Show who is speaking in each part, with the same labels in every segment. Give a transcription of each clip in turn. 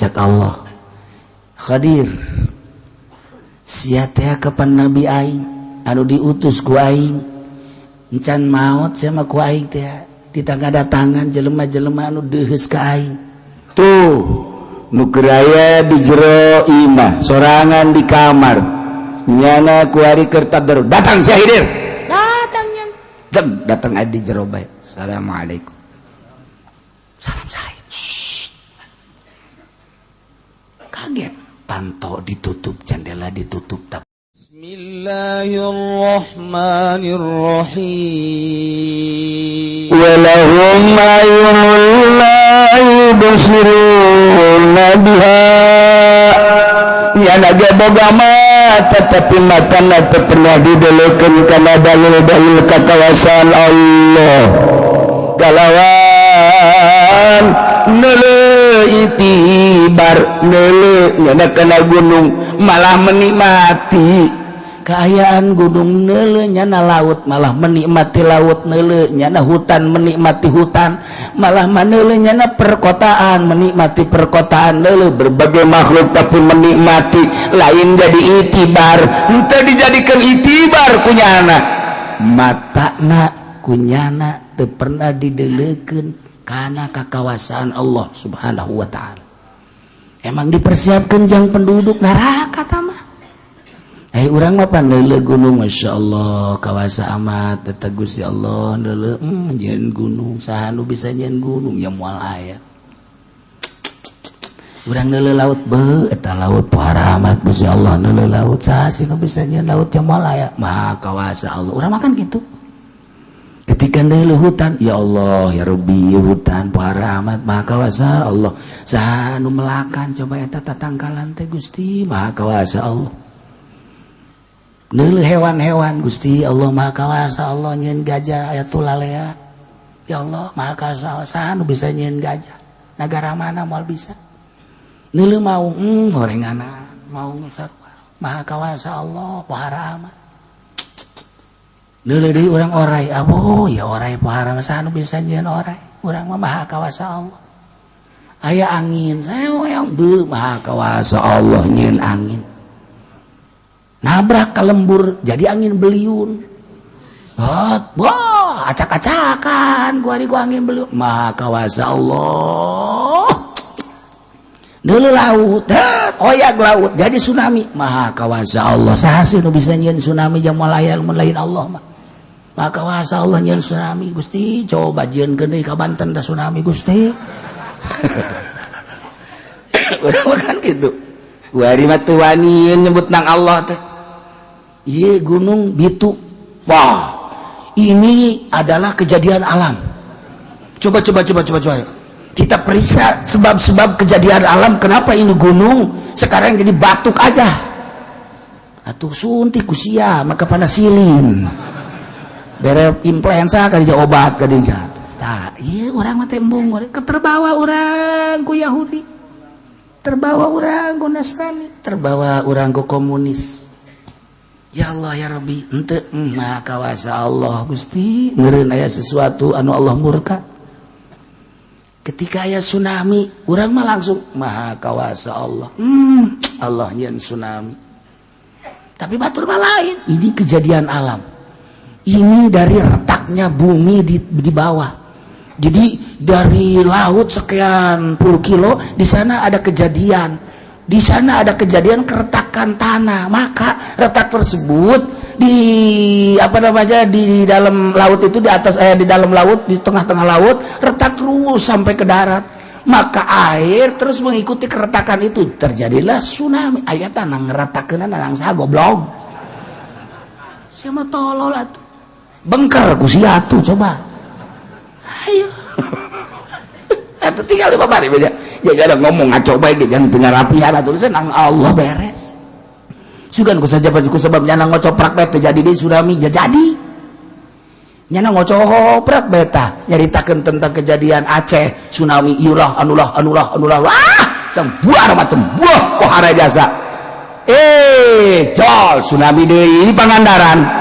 Speaker 1: cak Allah Khadir sia teh kapan nabi aing anu diutus ku aing encan maot sama ku aing teh ditangadatangan jelema-jelema anu deuheus ka aing
Speaker 2: tuh nu keraya di jero imah sorangan di kamar nyana ku ari keur tadarus datang si Hidir
Speaker 1: datangnya
Speaker 2: datang adi jero bae assalamualaikum
Speaker 1: salam saya kaget panto ditutup jendela ditutup tapi
Speaker 3: Bismillahirrahmanirrahim
Speaker 2: walahum ayunul la yubsiruna biha nyana ge boga mata tapi matana teu pernah didelekeun kana dalil-dalil kakawasan Allah kalawan neuleuh itibar neuleuh nyana kana gunung malah menikmati
Speaker 1: keayaan gunung neuleuh nyana laut malah menikmati laut neuleuh nyana hutan menikmati hutan malah maneuleuh nyana perkotaan menikmati perkotaan neuleuh
Speaker 2: berbagai makhluk tapi menikmati lain jadi itibar henteu dijadikan itibar kunyana
Speaker 1: matana kunyana teu pernah dideuleukeun kana kakawasaan Allah Subhanahu wa taala. Emang dipersiapkan jang penduduk neraka tama. Urang mah pandeuleuh gunung masyaallah kawasa amat eta Gusti Allah deuleuh nyeun gunung saha nu bisa nyeun gunung ya moal aya. Urang deuleuh laut beuh eta laut pohara amat Gusti Allah deuleuh laut saha sih nu bisa nyeun laut ya moal aya. Maha kawasa Allah. Urang makan gitu. Ketika deuleuh hutan ya Allah ya Rabbi hutan pohara amat maha kawasa Allah saha nu melakan coba eta tatangkalan teh Gusti maha kawasa Allah. Neuleuh hewan-hewan Gusti Allah maha kawasa Allah nyeun gajah aya tulalea ya Allah maha kawasa saha nu bisa nyeun gajah nagara mana moal bisa neuleuh maung gorenganna maung sarua maha kawasa Allah pohara amat neuleuh deui urang orai aboh ya orai pohara mah saha nu bisa nyeun orai urang mah maha kawasa Allah aya angin saeong beuh maha kawasa Allah nyeun angin nabrak ke lembur jadi angin beliun wah acak-acakan gua angin beliun maha kawasa Allah deuleuh laut oyak laut jadi tsunami maha kawasa Allah saha sih nu bisa nyeun tsunami jeung moal aya lain Allah mah maha kawasa Allah nyeun tsunami Gusti coba jieunkeun deui ka Banten da tsunami Gusti udah makan gitu
Speaker 2: Wari mah teu wani nyebut nang Allah teh. Ieu
Speaker 1: gunung Bitu. Wah. Ini adalah kejadian alam. Coba. Kita periksa sebab-sebab kejadian alam kenapa ini gunung sekarang jadi batuk aja. Atuh suntik ku sia maka panasilin. Bere influenza ka dia obat ka dia. Tah, ieu urang mah tembung keterbawa urang ku Yahudi. Terbawa orang ku Nasrani, terbawa orang ku komunis. Ya Allah ya Rabbi, henteu maha kawasa Allah Gusti, meureun aya sesuatu anu Allah murka. Ketika aya tsunami, urang mah langsung maha kawasa Allah. Allah nyeun tsunami. Tapi batur mah lain, ini kejadian alam. Ini dari retaknya bumi di bawah. Jadi dari laut sekian puluh kilo di sana ada kejadian. Di sana ada kejadian keretakan tanah. Maka retak tersebut di dalam laut itu di atas di dalam laut di tengah-tengah laut retak terus sampai ke darat. Maka air terus mengikuti keretakan itu terjadilah tsunami. Aya tanah ngeretakeunna nang saha goblok. Siapa tolol atuh. Bengker ku sia atuh coba. Ayo. Itu tinggal di babari beja. Jangan ngomong ngaco bae ge jangan tengah rapihan atuh nang Allah beres. Sugan ku saja ku sebab nyana ngocoprak bae teh jadi di tsunami jadi. Nyana ngocoprak bae tah nyaritakeun tentang kejadian Aceh tsunami iulah anulah. Wah, sembuar macam buah pohara jasa. Jol tsunami deui Pangandaran.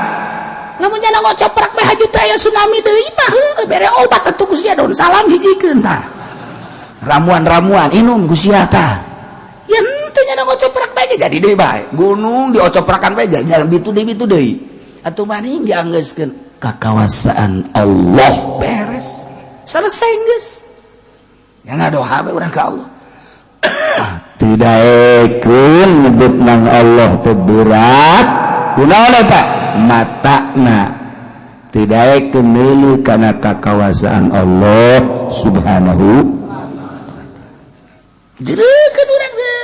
Speaker 1: Lamun nyana ngocoprak bae haju teh aya tsunami deui mah heuh bere obat atuh ku sia daun salam hijikeun tah. Ramuan inum ku sia tah. jadi deui bae gunung diocoprakan bae jalan bitu deui atuh maning dianggeuskeun kakawasan Allah beres selesai geus yang ngadoa bae urang ka Allah
Speaker 2: tidak ekun nyebut nang Allah teu berat kunaon eta matana tidak ekun milu kana kakawasaan Allah subhanahu
Speaker 1: direukeun urang teh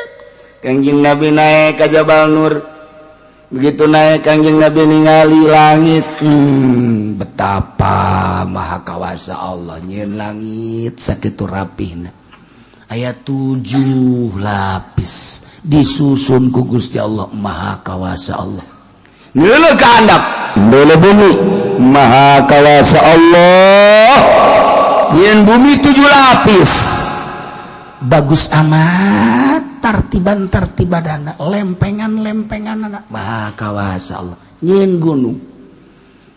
Speaker 2: Kangjeng Nabi naik ka Jabal Nur begitu naik Kangjeng Nabi ningali langit
Speaker 1: betapa maha kawasa Allah nyieun langit sakitu rapihna aya 7 lapis disusun ku Gusti Allah maha kawasa Allah
Speaker 2: neuleuh ka handap neuleuh bumi maha kawasa Allah yen bumi 7 lapis
Speaker 1: bagus amat tartiban-tartibadana lempengan-lempenganana maha kawasa Allah nyieun gunung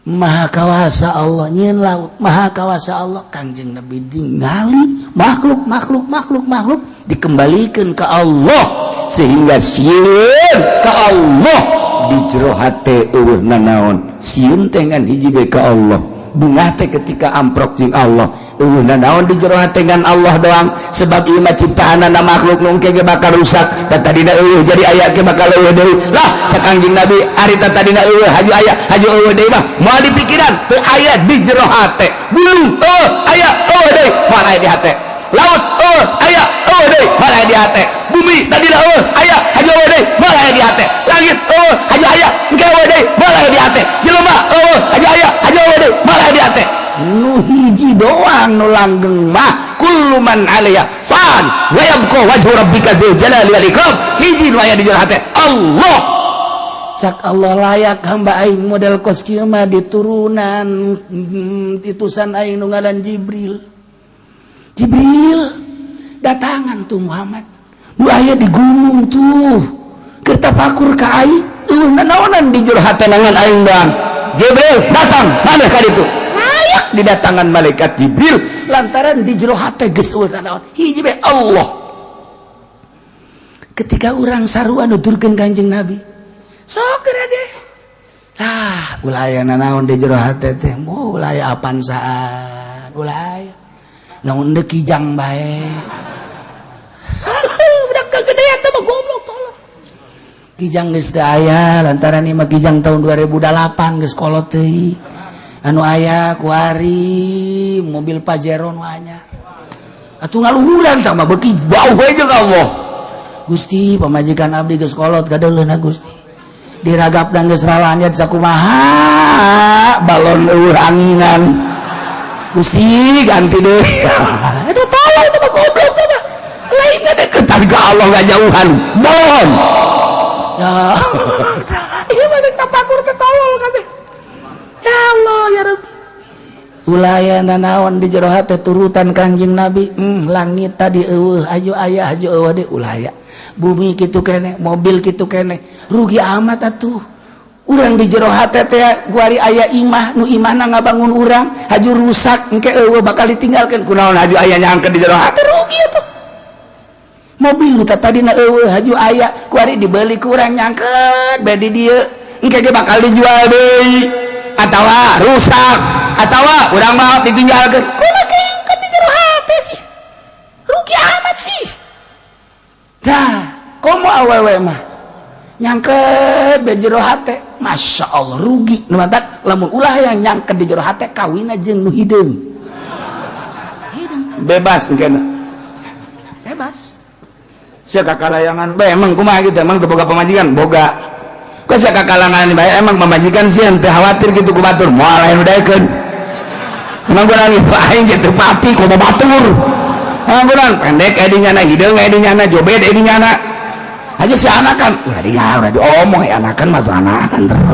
Speaker 1: maha kawasa Allah nyieun laut maha kawasa Allah Kangjeng Nabi ningali makhluk dikembalikan ke Allah
Speaker 2: sehingga sieun ka Allah di jero hate eueuh nanaon sieun teh ngan hiji bae ka Allah bunga teh ketika amprok jeung Allah eueuh nanaon di jero hate ngan Allah doang sebab ieu mah ciptaanna makhluk nu engke ge bakal rusak da tadina eueuh jadi aya ge bakal eueuh deui lah cak Kangjeng Nabi ari tadina eueuh haju aya haju eueuh deui mah moal dipikiran teu aya di jero hate bulu aya eueuh deui moal aya di hate laut aya eueuh deui moal aya di hate bumi tadina aya haju eueuh deui moal aya di hate langit haju aya engke eueuh deui moal aya di hate jelema haju aya haju eueuh deui moal aya di hate
Speaker 1: nu hiji doang nu langgeng mah kullu man 'alaiha fan wa yabqa wajhu rabbika dzul jalali wal ikram hiji nu aya di jero hate Allah cak Allah layak hamba aing model kos kieu mah diturunan ditusan aing nu ngaran Jibril datangan tuh Muhammad nu aya di gunung tuh keur tafakur ka aing naonan di jero hate nangan aing bang Jibril datang maneh ka ditu layak didatangan malaikat Jibril lantaran di jero hate geus eueuh naon hiji bae Allah ketika urang sarua nuturkeun Kanjeng Nabi sok ge lah ulah aya naon di jero hate teh ulah aya apan saan ulah aya naon deuk kijang bae budak kagedean teh mah goblok tolong kijang geus teu aya lantaran ieu mah kijang tahun 2008 geus kolot teuing anu aya kuari mobil Pajero nu anyar atuh ngaluhuran tah mah beuki bau we jeung Allah Gusti pamajikan abdi geus kolot kadeuleuna Gusti diragapna geus ralanyet sakumaha balon eueuh anginan Gusti ganti deui itu tolong itu mah goblok teh mah lain deukeutan ka Allah ngajauhan bon ya ieu mah tapakur teh tolol kabeh ya Allah ya Rabbi ulah aya nanaon di jero hate turutan Kangjeng Nabi langit tadi eueuh aju aya aju eueuh deui ulah aya bumi kitu keneh mobil kitu keneh rugi amat atuh urang di jero hate teh guari aya imah nu imahna ngabangun urang haju rusak engke eueuh bakal ditinggalkeun kunaon haju aya nyangkeun di jero hate rugi atuh mobil nu tadina eueuh haju aya kuari dibeli ku urang nyangkeun bae di dieu engke ge bakal dijual deui atawa rusak atawa urang mah ditinggalkeun kumaha keungkeun di jero hate sih rugi amat sih dah komo awewe mah nyangkeun di jero hate Masya Allah rugi nu matak lamun ulah yang nyangkeun di jero hate kawina jeung nu hideung
Speaker 2: bebas engkeuna
Speaker 1: bebas
Speaker 2: sia kakalayangan bae emang kumaha kitu emang teu boga pamajikan boga kok sia kakalangan bae emang pamajikan sieun teu khawatir kitu ku batur moal aya nu daekeun emang urang ieu aing ge teu pati ku batur emang urang pendek aya di nyana hideung aya di nyana jobed aya di nyana aja si anakan udah diomong ya anakan mah tuh anakan terus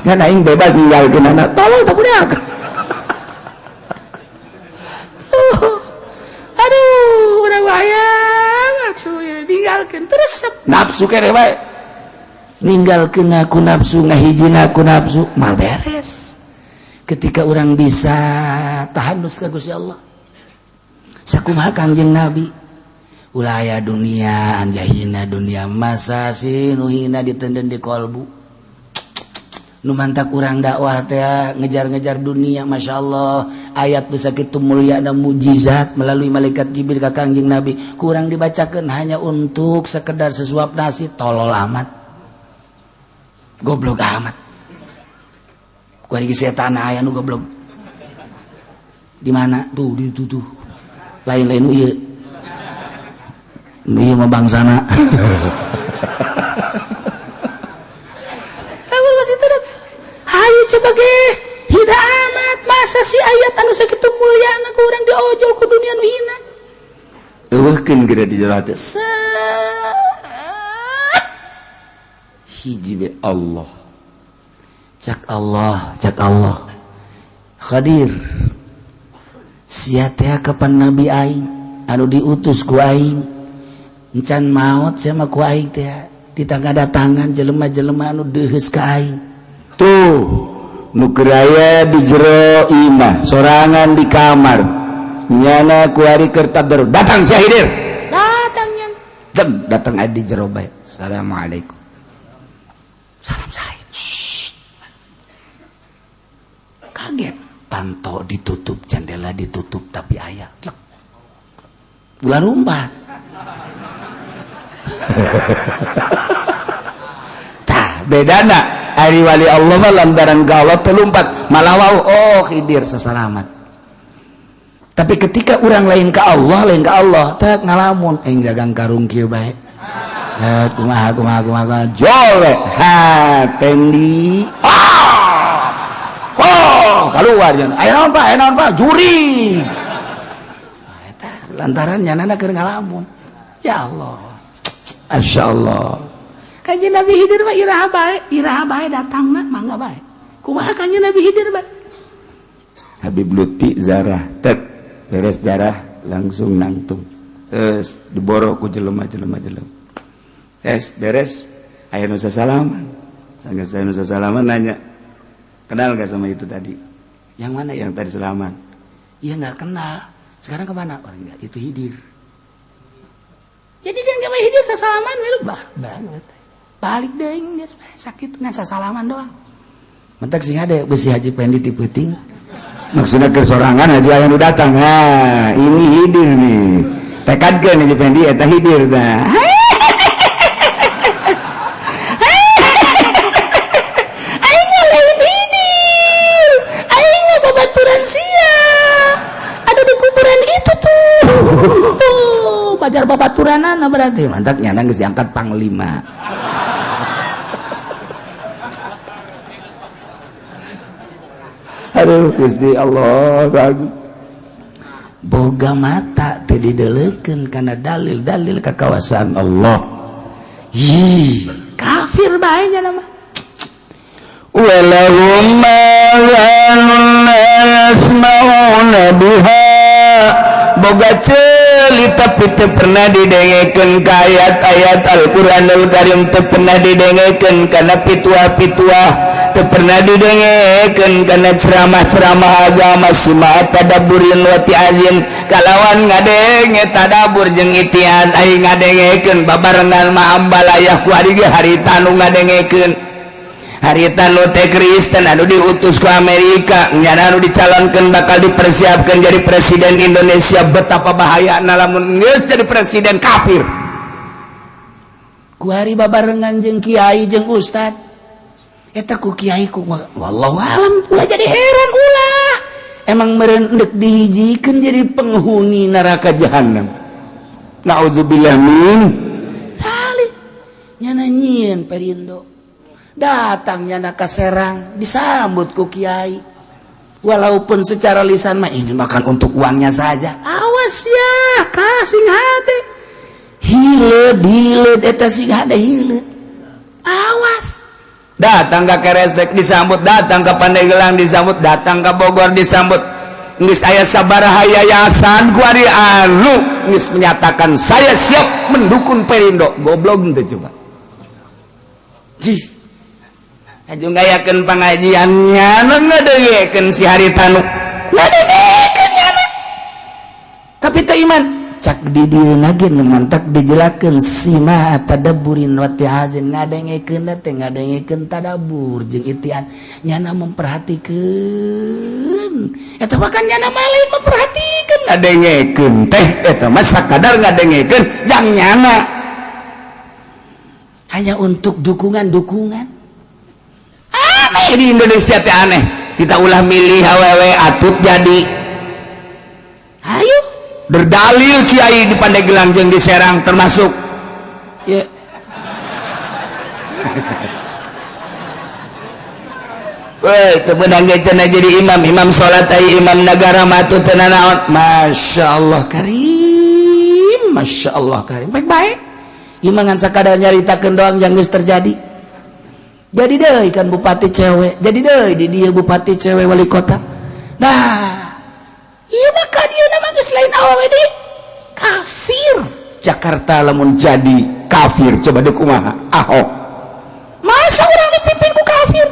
Speaker 2: kan aing bebas ninggalkeun anak tolong tak budak
Speaker 1: aduh udah wayang atuh ya ninggalkeun terus
Speaker 2: nafsu kere bae
Speaker 1: ninggalkeun aku nafsu ngahijin aku nafsu mal beres ketika orang bisa tahanus ka Gusti Allah sakumaha Kangjeng Nabi ulaya dunia anjahina dunia masa sih nuhina ditenden di kolbu nu mantak urang dakwah teh ngejar-ngejar dunia. Masya Allah ayat bisa kitu mulia dan mujizat melalui malaikat Jibril ka Kangjeng Nabi kurang dibacakan hanya untuk sekedar sesuap nasi. Tolol amat, goblok amat. Kuari setan aya nu goblok di mana tuh di tuh lain-lain ieu ieu mah bangsana. Ayo coba ge hida amat masa si ayat anu sakitu mulyana ku urang diojol ku dunia nu hina.
Speaker 2: Eueuhkeun geura di jero hate hiji be Allah.
Speaker 1: Cak Allah Khadir sia teh kapan nabi aing anu diutus ku aing encan maot sia mah ku aing teh ditangadatangan jelema-jelema anu deuheus ka aing.
Speaker 2: Tuh nu keraya di jero imah sorangan di kamar nyana ku ari keur tabder datang si Hidir
Speaker 1: Datangnya
Speaker 2: datang adi jero bae. Assalamualaikum.
Speaker 1: Salam saya. Kaget panto ditutup jendela ditutup tapi aya klek ulah lumpat.
Speaker 2: Tah bedana ari wali Allah mah lantaran ka Allah telumpat malah wau oh Khidir sasalamat.
Speaker 1: Tapi ketika orang lain ka Allah teh ngalamun aing dagang karung kieu bae. Kumaha
Speaker 2: Jole ha pendi keluar jangan
Speaker 1: aya naon Pak juri. Eta lantaran nyanana keur ngalamun. Ya Allah.
Speaker 2: Masyaallah.
Speaker 1: Kanjeng Nabi Khidir mah iraha bae datangna mangga bae. Kumaha kanjeng Nabi Khidir bae?
Speaker 2: Habib Lutfi zarah tek beres zarah langsung nangtung. Terus diboro ku jelema-jelema. Beres aya nu sasalaman. Sanggeus aya nu sasalaman nanya, "Kenal gak sama itu tadi?"
Speaker 1: Yang mana
Speaker 2: Yang tadi salaman.
Speaker 1: Iya enggak kenal. Sekarang kemana? Orang enggak itu Khidir. Jadi dia enggak Khidir sasalaman lebah banget. Balik deui geus sakit ngan sasalaman doang. Mentek sing ade beusi Haji Pendi ti peuting.
Speaker 2: Maksudnya ke sorangan aja yang udah datang. Nah, ini Hidir nih. Tekadkeun Haji Pendi eta Hidir dah.
Speaker 1: Aing lain Hidir. Aing babaturan sia. Ada di kuburan itu tuh. Tuh, pajar babaturanana berarti.
Speaker 2: Mantap nyana geus diangkat panglima. Aduh Gusti Allah ragu.
Speaker 1: Boga mata teu didelekeun kana dalil-dalil kakawasan
Speaker 2: Allah.
Speaker 1: Ih, kafir bae nya nama.
Speaker 2: Walahum ma'anun yasma'una biha. Boga ceuli tapi teu pernah didengekeun ka ayat-ayat Al-Qur'anul Karim, teu pernah didengekeun kana pituah-pituah, teu pernah didengekeun kana ceramah-ceramah agama. Simaa tadabburin wa ti'azin kalawan ngadenge tadabur jeung itiaz aing ngadengekeun babarengan ma ambalayah ku ari ge harita nu ngadengekeun. Harita nu teh Kristen anu diutus ku Amerika nyana anu dicalonkeun bakal dipersiapkan jadi presiden Indonesia. Betapa bahayana lamun geus jadi presiden kafir.
Speaker 1: Ku hari babarengan jeung kiai jeung ustad. Eta ku kiai ku wallahu alam ulah jadi heran ulah. Emang meureun endek dihijikeun jadi penghuni neraka jahanam.
Speaker 2: Naudzubillah min
Speaker 1: Tali nyana nyieun perindo. Datang nyana ka Serang disambut ku kiai. Walaupun secara lisan mah ini makan untuk uangnya saja. Awas ya, kasing hade. Hileud eta sing hade hileud. Awas.
Speaker 2: datang ke Keresek disambut, datang ke Pandeglang disambut, datang ke Bogor disambut. Geus aya sabaraha yayasan ku ari anu geus menyatakan saya siap mendukung Perindo. Goblok teh coba. Ji. Aju ngayakeun pangajiannya ngadengekeun si Haritanu.
Speaker 1: Ngadengekeun nya. Tapi teu iman. cak di dieu nagen mantak dijelakeun sima tadabburin wa ti'azin ngadengekeun teh ngadengekeun tadabbur jeung itian nyana memperhatikeun eta mah kan nyana mah lain memperhatikeun ngadengekeun teh eta mah sakadar ngadengekeun jang nyana hanya untuk dukungan-dukungan aneh di Indonesia teh aneh kita ulah milih awewe atut jadi ayo berdalil kiai di Pandeglang jeung di Serang termasuk ya weh teu beunang cenah jadi imam salat ai imam negara matu teu naon masyaallah karim masyaallah karim baik-baik imam ngan sakadar nyaritakeun doang yang geus terjadi jadi deui kan bupati cewek jadi deui di dieu bupati cewek wali kota nah iya maka dia nama geus lain awewe deui kafir Jakarta lamun jadi kafir coba deuk kumaha Ahok masa urang dipimpin ku kafir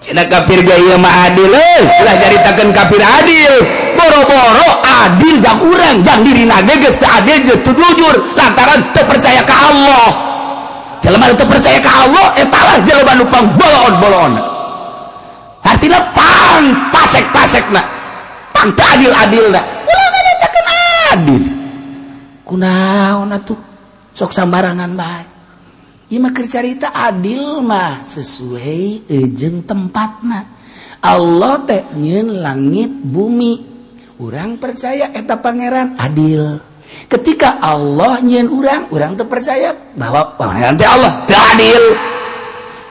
Speaker 1: cenah kafir ge ieu mah adil ulah jaritakeun kafir adil boro-boro adil jang urang jang dirina ge geus teu adil jeung teu jujur lantaran teu percaya ka Allah jelema teu percaya ka Allah eta lah jelema nu pangbolon-bolon artina pasek-pasekna teu adil-adilna ulah ngajakeun adil kunaon atuh sok sambarangan bae ieu mah keur carita adil mah sesuai jeung tempatna Allah teh nyieun langit bumi urang percaya eta pangeran adil ketika Allah nyieun urang teu percaya bahwa pangeran teh Allah teu adil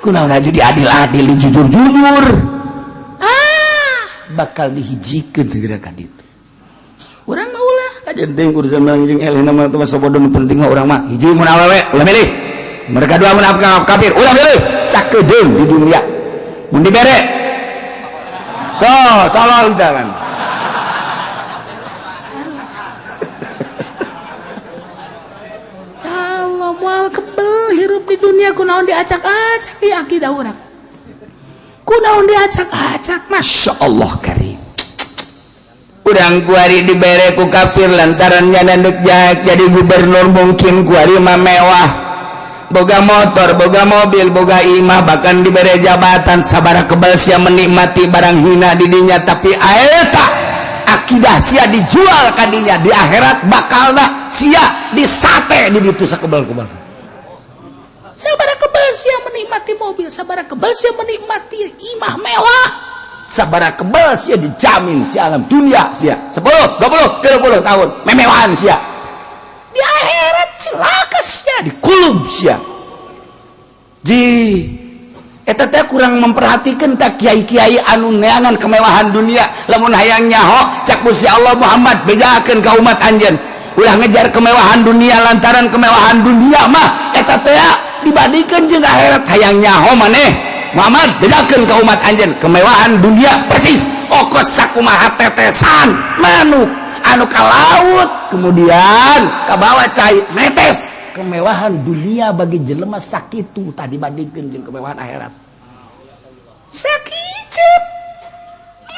Speaker 1: kunaon aju di adil-adil di jujur-jujur bakal dihijikeun gerakan itu urang mah ulah kajenting urusan jeung elehna mah teu sabodo nu penting mah urang mah hiji mun awewe ulah milih mereka dua mun kafir ulah milih sakedeung di dunia mun dibere tuh tolong jangan Allah moal kebel hirup di dunia kunaon diacak-acak ieu akidah urang kunaon diacak-acak Masya Allah karim urang kuari dibere ku kafir lantaran nyana neuk jadi gubernur mungkin kuari mah mewah boga motor boga mobil boga imah bahkan dibere jabatan sabaraha kebal sia menikmati barang hina di dinya tapi eta akidah sia dijual ka dinya di akhirat bakalna sia disate di ditu sakebal-kebal sabaraha kebal sia menikmati mobil sabaraha kebal sia menikmati imah mewah sabaraha kebal sia dijamin sia alam dunia sia 10, 20, 30 tahun memewahan sia di akhirat celaka sia dikulum sia ji eta teh kurang memperhatikan tak kiai-kiai anu neangan kemewahan dunia lamun hayang nyaho cak Gusti Allah Muhammad bejakeun ka umat anjeun ulah ngejar kemewahan dunia lantaran kemewahan dunia mah eta teh dibandingkeun jeung akhirat hayang nyaho maneh Muhammad bejakeun ka umat anjeun kemewahan dunia persis okos sakumaha tetesan manuk anu ka laut kemudian ka bawah cai netes kemewahan dunia bagi jelema sakitu tadi bandingkeun jeung kemewahan akhirat sakitu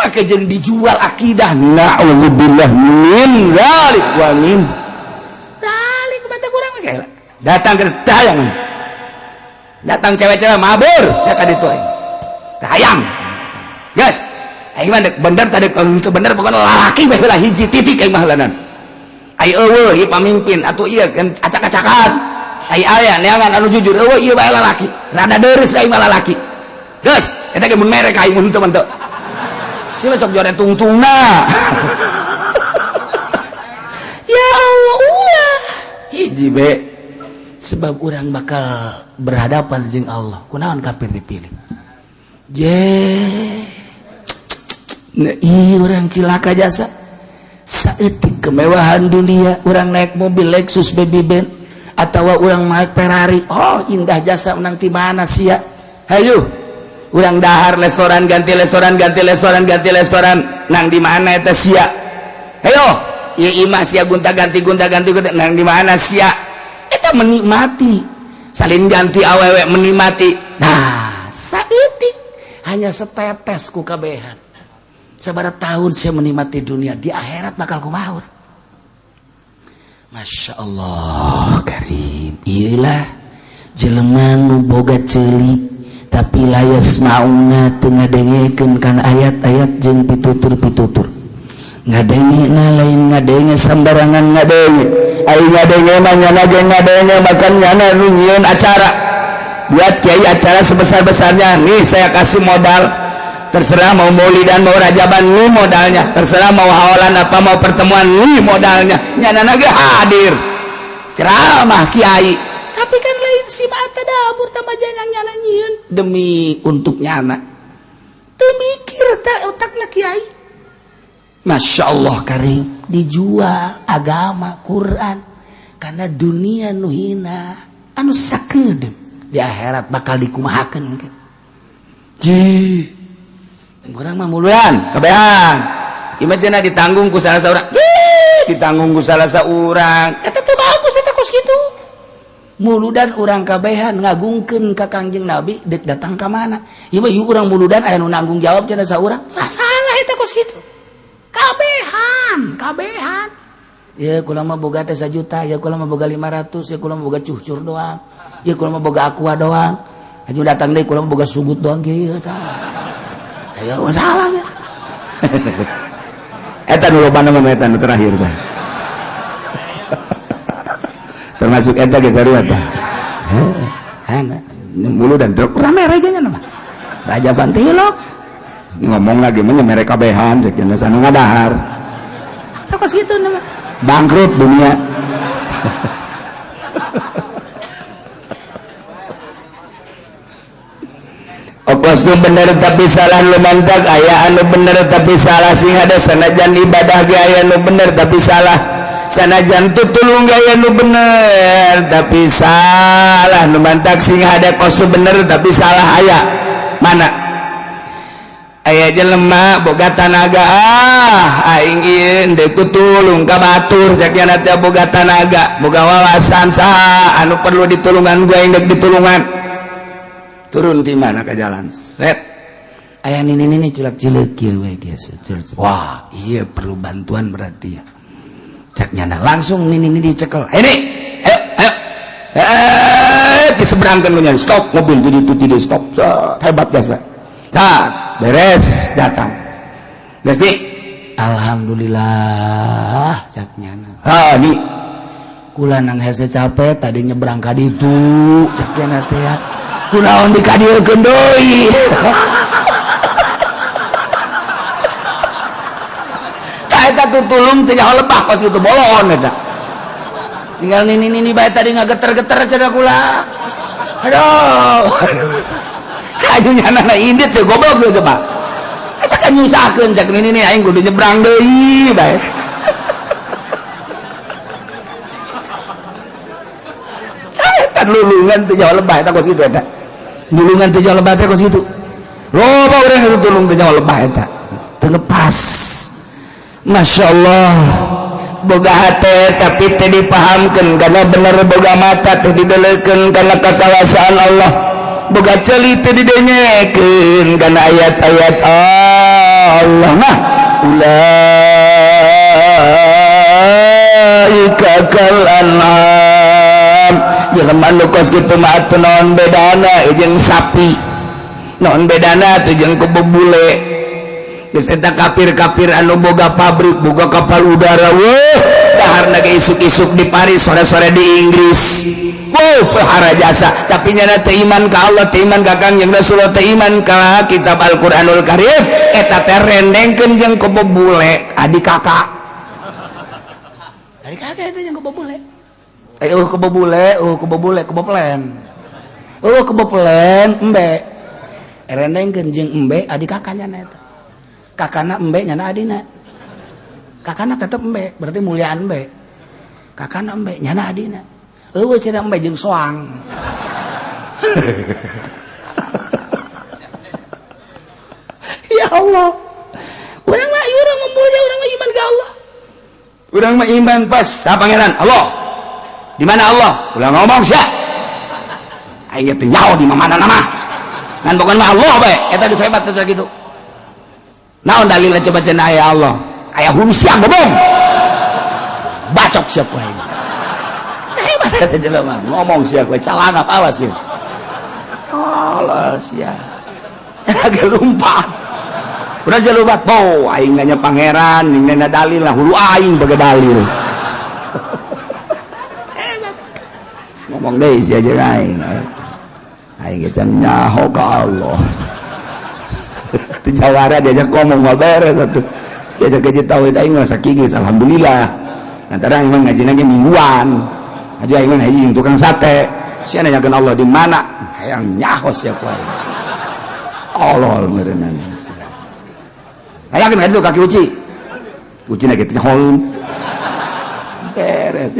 Speaker 1: maka jeung dijual akidah na'udzubillah min zalik wa min zalik mata kurang ge datang ke tayangan datang cewek-cewek mabur sia ka ditu hayang gas aing mah bener tadi teu bener pokona lalaki bae heula hiji titik aing mah heulanan ai eueuh ieu pamimpin atuh ieu kan acak-acakan ai aya neangan anu jujur eueuh ieu bae lalaki rada deureus aing mah lalaki geus eta ge mun merek aing mun teu manteu sila sok jore tungtungna ya Allah ulah hiji be sebab urang bakal berhadapan jeung Allah kunaon kafir dipilih iya orang cilaka jasa saeutik kemewahan dunia orang naik mobil Lexus baby Benz atau orang naik Ferrari oh indah jasa menang di mana sia hayu orang dahar restoran ganti restoran nang di mana eta sia hayo ieu imah sia gonta-ganti nang di mana sia eta menikmati salin ganti awewe menikmati nah saeutik hanya setetes ku kabehan sabaraha tahun saya menikmati dunia di akhirat bakal kumaha Masya Allah karim. Iyalah jelema nu boga ceuli tapi layas mauna teu ngadengekeun kana ayat-ayat jeung pitutur-pitutur. Ngadengena lain ngadenge sambarangan ngadenge. Ai ngadenge mah nyana ge ngadenge makan nyana nu nyieun acara. Buat kiai acara sebesar-besarnya, nih saya kasih modal. Terserah mau maulidan mau rajaban, nih modalnya. Terserah mau hawalan apa mau pertemuan, nih modalnya. Nyana ge hadir. Ceramah kiai. Tapi kan lain si mata dapur tambah jangan nyana nyieun demi untuk nyana. Teu mikir ta otakna kiai. Masya Allah karim, dijual agama Quran karena dunia nu hina anu sakedeuk di akhirat bakal dikumahakeun ke. Ji urang mah muluan kabehan imajina ditanggung ku salah saurang, ditanggung ku salah saurang eta teu bagus eta kos kitu. Muludan urang kabehan ngagungkeun ka Kangjeng Nabi deuk datang ka mana ieu mah ieu urang muludan aya nu nanggung jawab cenah saurang masalah eta kos kitu. Kabehan ya kula mah boga teh 1 juta, ya kula mah boga 500, ya kula mah boga cuhcur doang, ya kula mah boga aqua doang, aju datang deui kula mah boga sugut doang kieu tah aya masalah ya. Eta nu lobana mah eta nu terakhir tah termasuk eta ge sarua tah mulu dan truk rame reganya mah raja bantilok ngomong lagi mah merek kabehan cek cenah sanu ngadahar kos gitu nama bangkrut dunia. Opos nu bener tapi salah lu mantap aya anu bener tapi salah sing ada sanajan ibadah ge aya nu bener tapi salah sanajan tutulung ge aya nu bener tapi salah nu mantap sing ada kos bener tapi salah aya mana aya jelema boga tanaga aing ieu deuk tulung ka batur sakiana teh boga tanaga boga wawasan saha anu perlu ditulungan gue aing deuk ditulungan turun ti mana ka jalan set aya nini culak cileuk kieu we kieu wah ieu perlu bantuan berarti ya cak nyana langsung nini dicekel ini ayo diseberangkeun ku nyana stop mobil di stop hebat biasa nah beres datang geus di alhamdulillah caknya nih kula nang hese capek tadi nyebrang ka ditu caknya teh ya kunaon dikadiekeun deui ta eta tutulung teh nyaho lebah pas itu bolon eta tinggal nini bae tadi ngageter-geter cenah kula aduh ajunya anak indit tuh goblok tuh coba kita kan nyusahkan cak ini aing kudu nyebrang deui bae eta lulungan teh nyawa lebah eta kos kitu eta lulungan teh nyawa lebah teh kos kitu loba urang nu tulung teh nyawa lebah eta teu lepas Masya Allah boga hate tapi teh dipahamkeun karena bener boga mata teh didelekeun karena kekuasaan Allah boga ceuli teh didengekeun kana ayat-ayat Allah nah ulaika kal an'am jelema nu kos kitu mah atuh naon bedana jeung sapi naon bedana teh jeung kebo bule geus eta kafir-kafir anu boga pabrik boga kapal udara weuh daharna ge isuk-isuk di Paris sore-sore di Inggris pahara jasa tapi nyana teu iman ka Allah teu iman ka Kangjeng Rasulullah teu iman ka kitab Al-Qur'anul Karim eta teh rendengkeun jeung kebo bule adik kakak eta jeung kebo bule kebo plen embe rendengkeun jeung embe adik kakaknya eta kakana embe nyana adina kakana tetep embe berarti muliaan embe kakana embe nyana adina eueuh cenah embe jeung soang ya Allah urang mah mulia urang mah iman ka Allah urang mah iman pas sa pangeran Allah di mana Allah ulah ngomong sia aya teh nyaho di mana nama ngan bukan mah Allah bae eta geus hebat teh kitu naon dalilna coba cenah aya Allah aya hulu siang bobong bacok siap wae
Speaker 2: kata jelema ngomong sia kowe calana awas ya Allah sia lagi lompat udah aja lompat po aing nanya pangeran ningna dalil lah hulu aing bagai dalil ngomong deh sia aja aing can nyaho ke Allah itu jawara diajak ngomong mau beres satu diajak gaji tauhid aing masa kigis alhamdulillah antara aing ngaji lagi mingguan aja aing ngaji tukang sate sia nanyakeun Allah di mana hayang nyaho siapa Allah merenang hayang ngadu kaki uci na kitu nyahoeun beres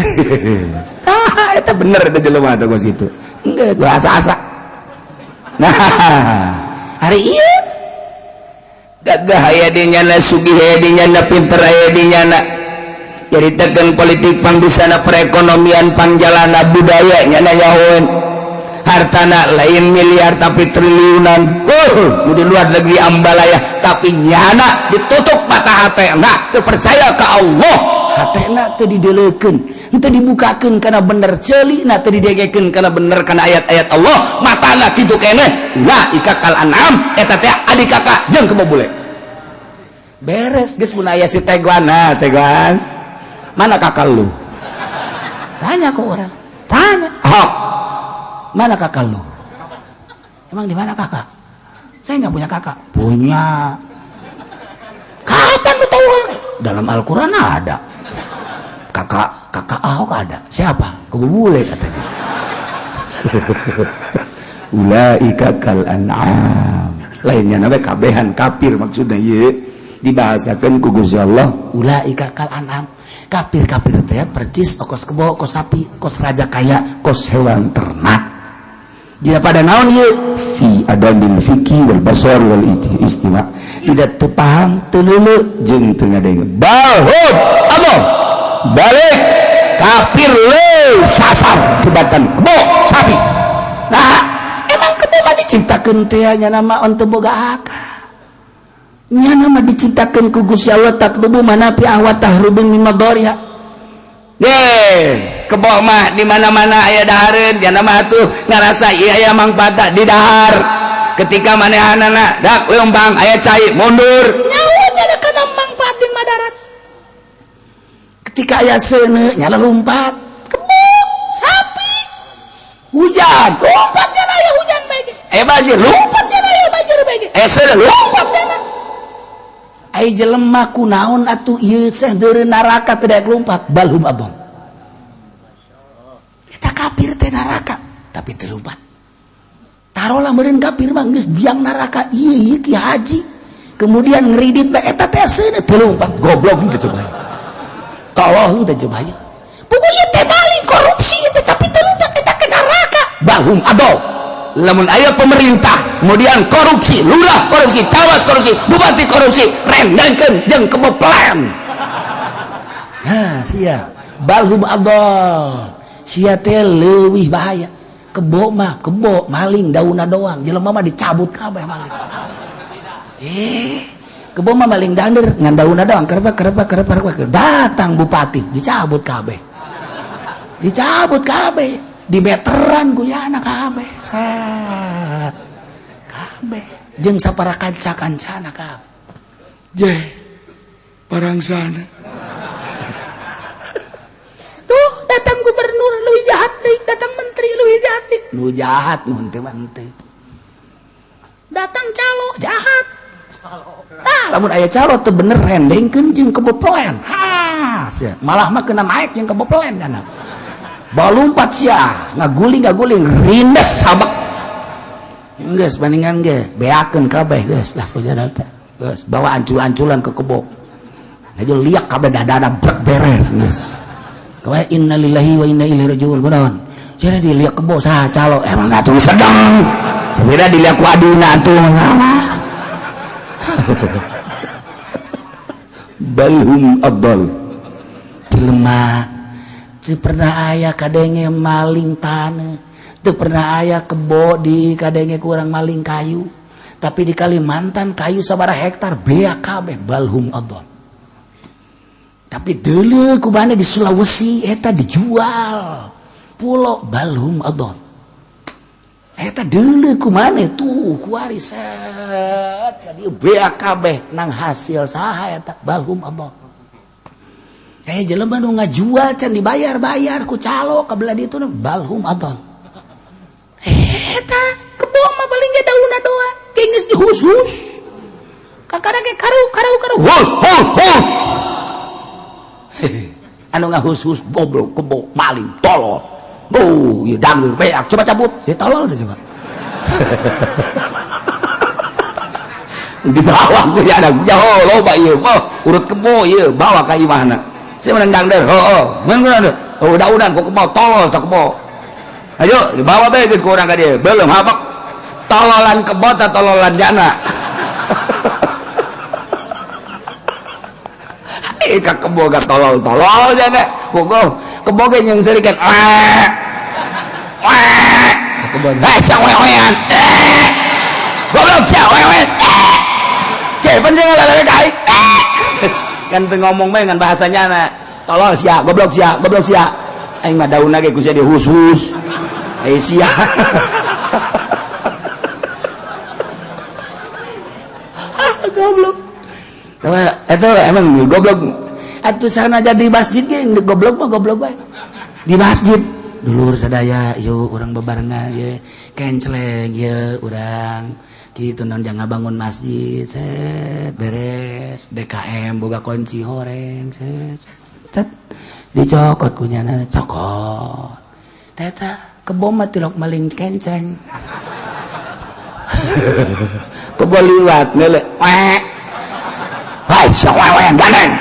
Speaker 2: eta bener eta jelema teh kos itu enggeus bahasa-asa nah hari ieu gagah aya di nyana sugih aya di nyana pinter aya di nyana caritakeun politik pambisana perekonomian pangjalana budaya nyana yahoeun hartana lain miliar tapi triliunan di luar negeri ambalaya tapi nyana ditutup mata hate enggak teu percaya ka Allah hatena teu didelekeun teu dibukakeun kana bener ceulina teu didegekeun kana bener kana ayat-ayat Allah matana kitu keneh la ikakal an'am eta teh adik kakak jeung kebobule beres geus mun aya si Teguan mana kakak lu tanya ke orang tanya mana kakak lu emang di mana kakak saya nggak punya kakak punya kapan lu tahu dalam Al-Quran ada kakak Ahok ada siapa kebubule katanya ulaika kal an'am lainnya nabe kabehan kafir maksudnya ye dibahasakan ku Gusti Allah ulaika kal an'am kafir teh percis kos kebo kos sapi kos raja kaya kos hewan ternak jika pada naon ye fi adabil fikih wal basar wal istima tidak tepaham teuleuh jeung teu ngadenge balhum Allah balik kafir le sasar tibatan kebo sapi nah emang kebo mah diciptakeun teh nya nama on teu boga akal nya nama diciptakeun ku Gusti Allah taklubu manafi wa tahrubun min madariha kebo mah di mana-mana aya dahareun nya nama atuh ngarasa ieu aya mangpaatna di dahar ketika manehanana dak leumpang aya cai mundur nyawa nya kana mangpaat di madarat ketika aya seuneu nya lompat kebo sapi hujan lompat nya aya hujan bae banjir lompat nya aya banjir bae seuneu lompat nya ai jelema kunaon atuh ieu teh deureun neraka teu daek lompat balhum adon eta kafir teh neraka tapi teu lompat tarolah meureun kafir mah geus biang neraka ieu ki haji kemudian ngeridit bae eta teh seuneu teu lompat goblok gitu coba tolong teh coba ieu puguh ieu teh maling korupsi teh tapi teu lompat eta ke neraka balhum adon lamun aya pemerintah kemudian korupsi lurah korupsi camat korupsi bupati korupsi rendengkeun jeung keboplan nah sia balhum adol sia teh leuwih bahaya kebo maling daunna doang jelema mah dicabut kabeh maling kebo mah maling dander ngan daunna doang kerep datang bupati dicabut kabeh di meteran guyana kabeh set kabeh jeung sapara kanca-kancana kabeh parangsana tuh datang gubernur leuwih jahat deui datang menteri leuwih jahat nu jahat nuhun teh manteu datang calo jahat lamun aya calo teu bener rendengkeun jeung keboplen malah mah kena naik jeung keboplen kana balumpat sia ngaguling rindes sabak geus bandingan ge beakeun kabeh geus lah kujana teh geus bawa ancul-anculan ke kebo aja liak kabeh dadana brek beres geus kawa innalillahi wa inna ilaihi rajiun kunaon cenah diliak kebo saha calo emang atuh sedeng sabeda diliak ku aduna atuh salah balhum adall jelema teu pernah aya kadenge maling taneuh teu pernah aya kebo di kadenge kurang maling kayu tapi di Kalimantan kayu sabaraha hektar bea kabeh balhum adon tapi deuleu ku bane di Sulawesi eta dijual
Speaker 1: pulau balhum adon. Eta deuleu ku maneh tuh ku warisan tadi bea kabeh nang hasil saha eta balhum adon. Jelema nu ngajual can dibayar-bayar ku calo ka belah ditu balhum adon. Eta kebo mah paling ge daunna doa geus dihus-hus. Kakara ge karu hus. Anu ngahus-hus boblok kebo maling tolol. Oh, ieu dangdut beak coba cabut. Si tolol teh coba. Di bawah ku ya ada jauh loba ieu mah urut kebo ieu bawa ka imahna. Saya menang dangder. Heeh. Mun kunaon? Oh, daunan ku kebo tolol tak kebo. Ayo dibawa bae geus ku urang ka dieu. Belum habak tololan kebo ta tololan jana. Ka kebo ga tolol jana. Kugo kebo ge yang serikan. Kebo. Hei, sia wewean. Goblok sia wewean. Cepen sing ngalalewe kai. Kan teu ngomong mah ngan bahasanya na. Tolol sia, goblok sia. Aing mah daunna ge ku sia dihus-hus. Ai sia. Goblok. Eta emang goblok. Atuh sana jadi masjid ge goblok mah goblok bae. Di masjid dulur sadaya yuk urang bebarengan ye kenceleng ye urang kitu naon jangan bangun masjid set beres DKM boga kunci horeng set dicokot kunyana cokot teta kebo mah tilok maling kenceng kebo liwat ngeule hai sawewean ganeng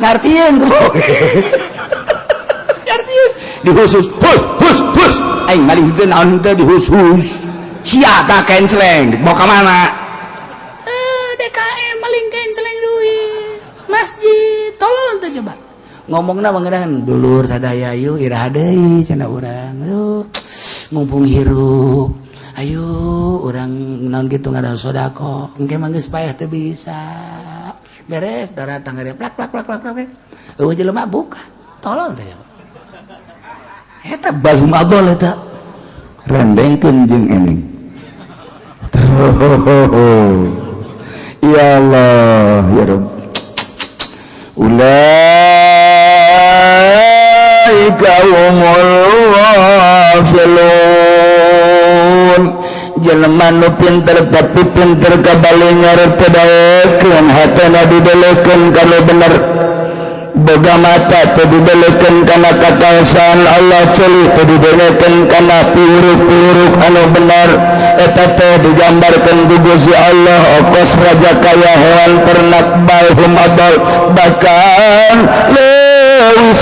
Speaker 1: ngartieun kebo dihus aing maling teu naon teh dihus sia ka kenceleng mau ka mana DKM maling kenceleng duit masjid tolol teh coba ngomongna bangeran dulur sadaya yuk iraha deui cenah urang yuk mumpung hirup ayo urang naon kitu ngadan sodako engke mah geus payah teu bisa beres daratang ngare plak eueuh jelema buka tolol teh eta balhum adol eta rendengkeun jeung eneng ya Allah ya Rabb ulaika humul ghafilun jelema nu pinter tapi pinter kabali ngarepdaekeun hatana didelekeun kana bener boga mata teu dibelekeun kana kakaosan Allah ceuli teu dibelekeun kana piruk-piruk anu benar eta teh digambarkeun ku Gusti Allah okos raja kaya hewan ternak balhum adol bahkan leuwih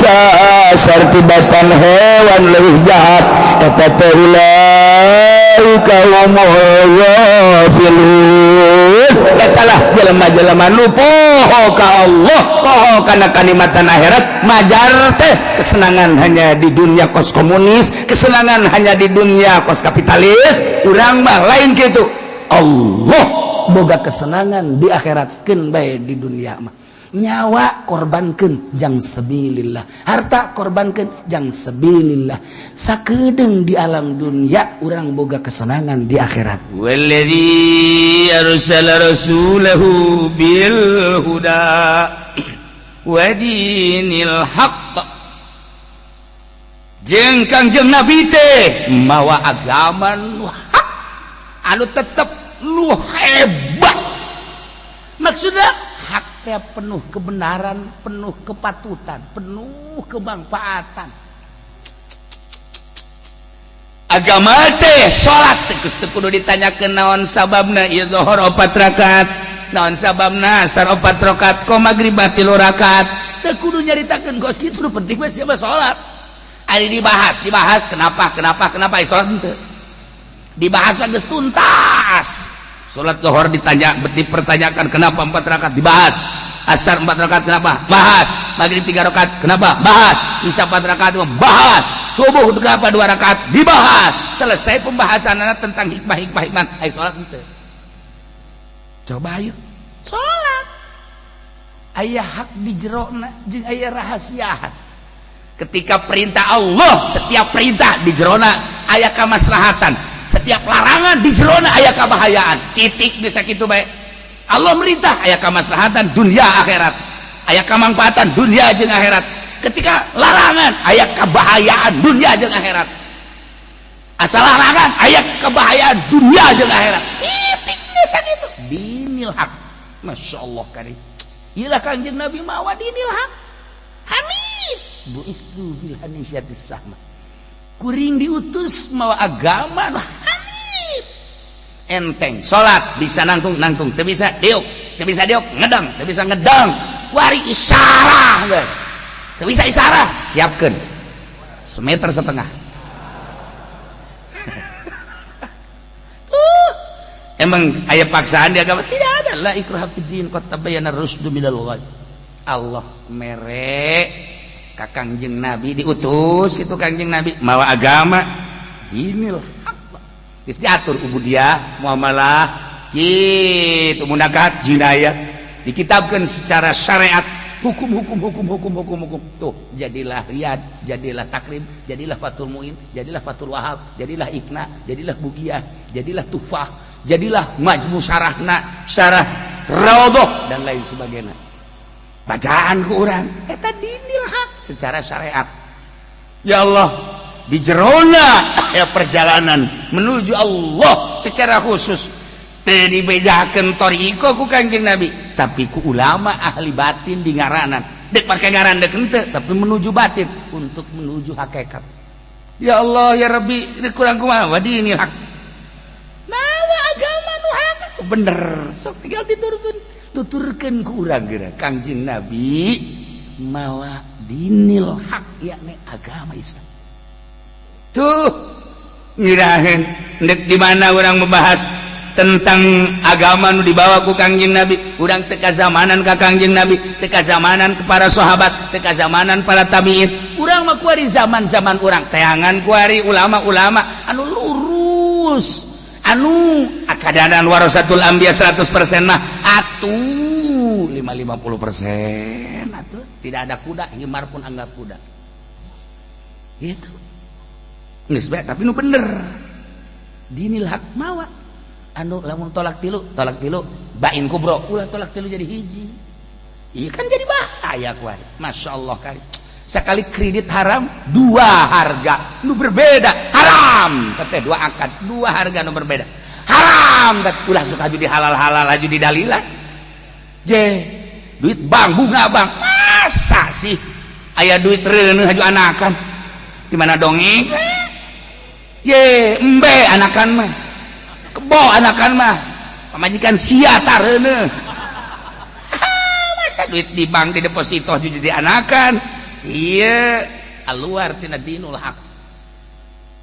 Speaker 1: sartibatan hewan leuwih jahat eta teh ulaika humul ghafilun eta lah jelema-jelema nu poho ka Allah poho kana kanikmatan akhirat majar teh kesenangan hanya di dunia kos komunis kesenangan hanya di dunia kos kapitalis urang mah lain kitu Allah boga kesenangan di akhiratkeun bae di dunia mah nyawa korbankeun jang sabilillah harta korbankeun jang sabilillah sakedeung di alam dunia urang boga kesenangan di akhirat
Speaker 3: wallazi arsala rasulahu bil huda wa dinil haqq jeung Kangjeng Nabi teh mawa agama nu hak anu tetep nu hebat maksudna hak teh penuh kebenaran penuh kepatutan penuh kemanfaatan agama teh salat geus teu kudu ditanyakeun naon sababna ieu zuhur 4 rakaat naon sababna asar 4 rakaat ko magrib 3 rakaat teu kudu nyaritakeun kos kitu nu penting mah siapa salat ari dibahas kenapa salat henteu dibahas geus tuntas salat zuhur dipertanyakan kenapa 4 rakaat dibahas asar 4 rakaat kenapa bahas magrib 3 rakaat kenapa bahas isya 4 rakaat bahas subuh kenapa 2 rakaat dibahas selesai pembahasanana tentang hikmah ayo salat henteu coba ayo salat aya hak di jerona jeung aya rahasiaan ketika perintah Allah setiap perintah di jerona aya kamaslahatan, setiap larangan di jerona aya kabahayaan. Titik bisa kitu bae. Allah merintah aya kamaslahatan dunia akhirat, aya kamangfaatan dunia jeung akhirat. Ketika larangan aya kabahayaan dunia jeung akhirat. Asal larangan aya kabahayaan dunia jeung akhirat. Titiknya sakitu. Dinil haq. Masyaallah karim. Ilah Kangjeng Nabi mawa dinil haq. Hanif buistu bil hanifiyatis sahma. Kuring diutus mawa agama nu hanif. Enteng salat bisa nangtung teu bisa diuk, ngedang teu bisa ngedang. Wari isyarah guys. Teu bisa isyarah siapkeun 1,5 meter. Emang aya paksaan di agama? Tidak ada. La ikraha fid din qad tabayyana ar-rusdu minal ghayy. Allah mere ka Kangjeng Nabi diutus gitu Kangjeng Nabi mawa agama dinil haq. Geus diatur ubudiyah, muamalah, kitu munakat jinayah dikitabkeun secara syariat, hukum. Tuh, jadilah riyad, jadilah takrim, jadilah fatul muin, jadilah fatul wahab, jadilah ikna, jadilah bugiyah, jadilah tufah, jadilah majmu syarahna, syarah raudhah dan lain sebagainya. Bacaan ku urang eta dinil haq secara syariat. Ya Allah, di jerona ya perjalanan menuju Allah secara khusus teu dibejakeun thariqah ku Kangjeng Nabi, tapi ku ulama ahli batin di ngaranan. Dek pake ngaran dek henteu, tapi menuju batin untuk menuju hakikat. Ya Allah ya Rabbi, ini kurang kumaha dinil haq. Nawa agama nu haq bener, sok tinggal tuturkeun ku urang geura Kangjeng Nabi mawa dinil haq yakni agama Islam. Tuh ngiraheun dek di mana urang membahas tentang agama nu dibawa ku Kangjeng Nabi, urang teu kazamanan ka Kangjeng Nabi, teu kazamanan ke para sahabat, teu kazamanan para tabiin. Urang mah kuari zaman-zaman urang, teangan kuari ulama-ulama anu lurus, anu akadanan warasatul anbiya 100% mah atuh 50% atuh tidak ada kuda, himar pun anggap kuda. Gitu. Geus bae tapi nu bener. Dinil haq mawa anu lamun tolak tilu bain kubro ulah tolak tilu jadi hiji. Iya kan jadi bahaya kuari. Masyaallah kali. Sekali kredit haram dua harga nu berbeda haram. Teh dua akad dua harga nu berbeda. Haram teh ulah suka jadi halal-halal aja di dalilah. Je duit bang bunga bang. Masa sih aya duit reuneuh haju anakan. Di mana dongeng? Ye embe anakan mah. Kebo anakan mah pamajikan sia tareuneuh. Masa duit di bank di deposito jadi anakan. Iya keluar tina dinul haq.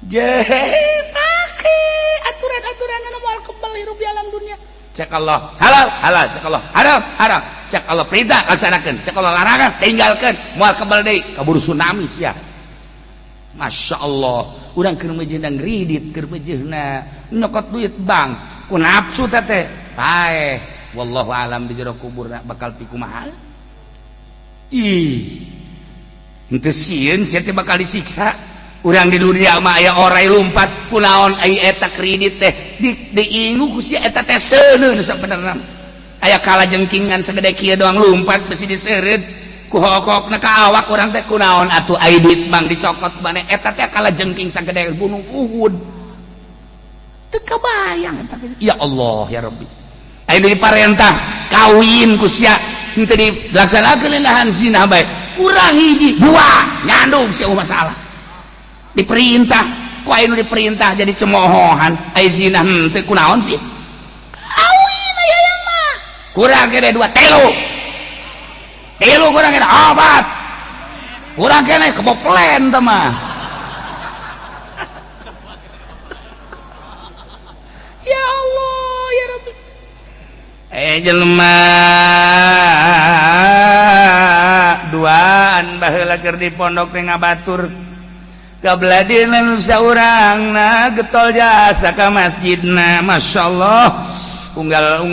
Speaker 3: Pake aturan-aturan anu moal kebal hirup di alam dunia. Cek Allah halal, cek Allah haram. Cek Allah perintah laksanakeun, cek Allah larangan tinggalkeun. Moal kebal deui kaburu tsunami sia. Masya Allah, urang keur meujeuhna ngridit, keur meujeuhna nyokot duit bank ku nafsu teh paeh wallahu alam di jero kuburna bakal pikumaha. Henteu sieun sia teh bakal disiksa. Urang di dunia mah aya orai lumpat kunaon ai eta kredit teh diingu ku sia eta teh seuneu nu sabenerna. Aya kalajengkingan sagede kieu doang lumpat besi diseureud ku hokokna ka awak urang teh kunaon atuh ai duit bang dicokot maneh eta teh kalajengking sagede gunung Uhud. Teu kabayang eta. Ya Allah ya Rabbi. Aya diparentah kawin ku sia henteu dilaksanakeun lahan zina bae. Urang hiji dua nyandung sia masalah. Diperintah ku aya nu diperintah jadi cemoohan aya zina henteu kunaon sih? Kawin aya yang mah. Kurang kene dua telu kurang kene obat. Kurang kene keboplen teh mah. Ya Allah ya Rabbi. Jelema duaan baheula keur di pondok teh ngabatur kabladina nu saurangna getol jasa ka masjidna. masyaallah unggal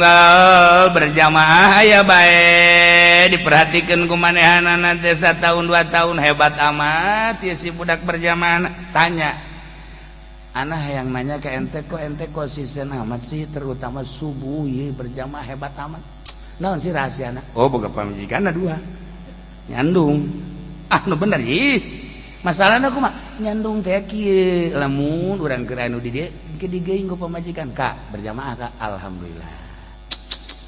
Speaker 3: berjamaah aya bae diperhatikan kumanehanana teh 1 tahun 2 tahun hebat amat ya si budak berjamaah. Tanya anak yang nanya ke ente kok konsisten amat sih, terutama subuh ya berjamaah hebat amat. Naon sih rahasiana? Oh boga pamajikanna 2 nyandung. Nu bener ih masalahna kumaha nyandung teh kieu lamun urang keur anu di dieu ke digeing ku pamajikan Kak berjamaah Kak alhamdulillah.